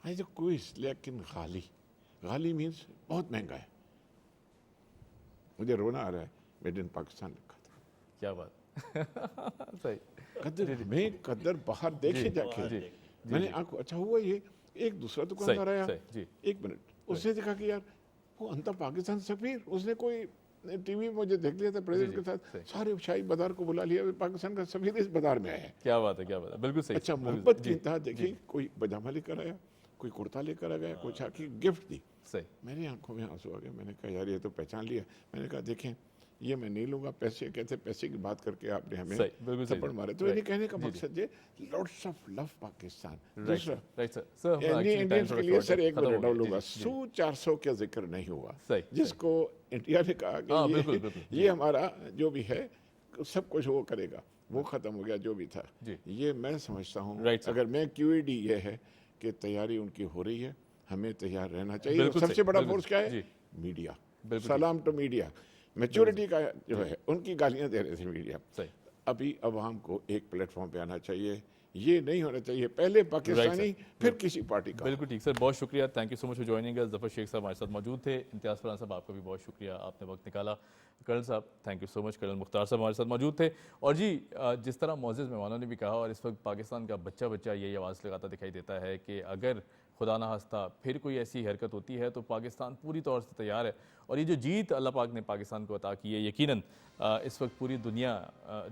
آئی جو کوئس لیکن غالی مینس بہت مہنگا ہے. مجھے رونا آ رہا ہے. میڈ ان پاکستان لکھا تھا. کیا بات. صحیح. قدر میں قدر باہر دیکھے جا کے میں نے آنکھ اچھا ہوا. یہ ایک دوسرا دکاندار آیا، 1 منٹ، اس نے دیکھا کہ یار وہ انتا پاکستان سفیر، اس نے کوئی ٹی وی مجھے دیکھ لیا تھا پریزیڈنٹ کے ساتھ، سارے شاہی بازار کو بلا لیا، پاکستان کا سفیر اس بازار میں آیا ہے. کیا بات ہے. بالکل صحیح. اچھا محبت کی انتہا دیکھیں. کوئی پاجامہ لے کر آیا، کوئی کرتا لے کر آ گیا، کوئی چھاکی گفٹ دی. میری آنکھوں میں آنسو آ گئے. میں نے کہا یار یہ تو پہچان لیا. میں نے کہا دیکھیں یہ میں نہیں لوں گا. پیسے کہتے پیسے کی بات کر کے آپ نے ہمیں تھپڑ مارے. تو یہ کہنے کا مقصد ہے لاٹس آف لو پاکستان. دوسرا انڈینز کے لیے سر 1 منٹ ڈالوں گا. 100-400 کا ذکر نہیں ہوا جس کو انڈیا نے کہا کہ یہ ہمارا جو بھی ہے سب کچھ وہ کرے گا، وہ ختم ہو گیا جو بھی تھا. یہ میں سمجھتا ہوں اگر میں QED یہ ہے کہ تیاری ان کی ہو رہی ہے، ہمیں تیار رہنا چاہیے. سب سے بڑا فورس کیا ہے؟ میڈیا. سلام ٹو میڈیا. میچورٹی کا جو ہے ان کی گالیاں دے رہے تھے میڈیا. ابھی عوام کو ایک پلیٹ فارم پہ آنا چاہیے. یہ نہیں ہونا چاہیے پہلے پاکستانی پھر کسی پارٹی کا. بالکل ٹھیک سر، بہت شکریہ. Thank you so much for joining us. Zafar Sheikh Sahab ہمارے ساتھ موجود تھے. امتیاز فرحان صاحب آپ کا بھی بہت شکریہ، آپ نے وقت نکالا. کرنل صاحب thank you so much. Colonel Mukhtar Sahab ہمارے ساتھ موجود تھے. اور جی جس طرح معزز مہمانوں نے بھی کہا، اور اس وقت پاکستان کا بچہ یہی آواز لگاتا دکھائی دیتا ہے کہ اگر خدا نہ خواستہ پھر کوئی ایسی حرکت ہوتی ہے تو پاکستان پوری طور سے تیار ہے. اور یہ جو جیت اللہ پاک نے پاکستان کو عطا کی ہے، یقیناً اس وقت پوری دنیا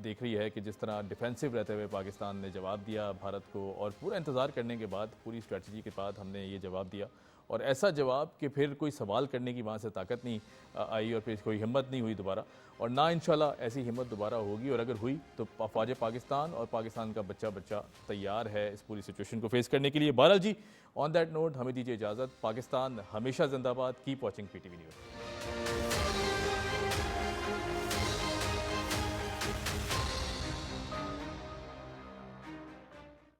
دیکھ رہی ہے کہ جس طرح ڈیفینسو رہتے ہوئے پاکستان نے جواب دیا بھارت کو، اور پورا انتظار کرنے کے بعد، پوری اسٹریٹجی کے بعد ہم نے یہ جواب دیا. اور ایسا جواب کہ پھر کوئی سوال کرنے کی وہاں سے طاقت نہیں آئی، اور پھر کوئی ہمت نہیں ہوئی دوبارہ، اور نہ انشاءاللہ ایسی ہمت دوبارہ ہوگی. اور اگر ہوئی تو فوج پاکستان اور پاکستان کا بچہ تیار ہے اس پوری سچویشن کو فیس کرنے کے لیے. بہرحال جی آن دیٹ نوٹ ہمیں دیجیے اجازت. پاکستان ہمیشہ زندہ باد. Keep watching PTV news.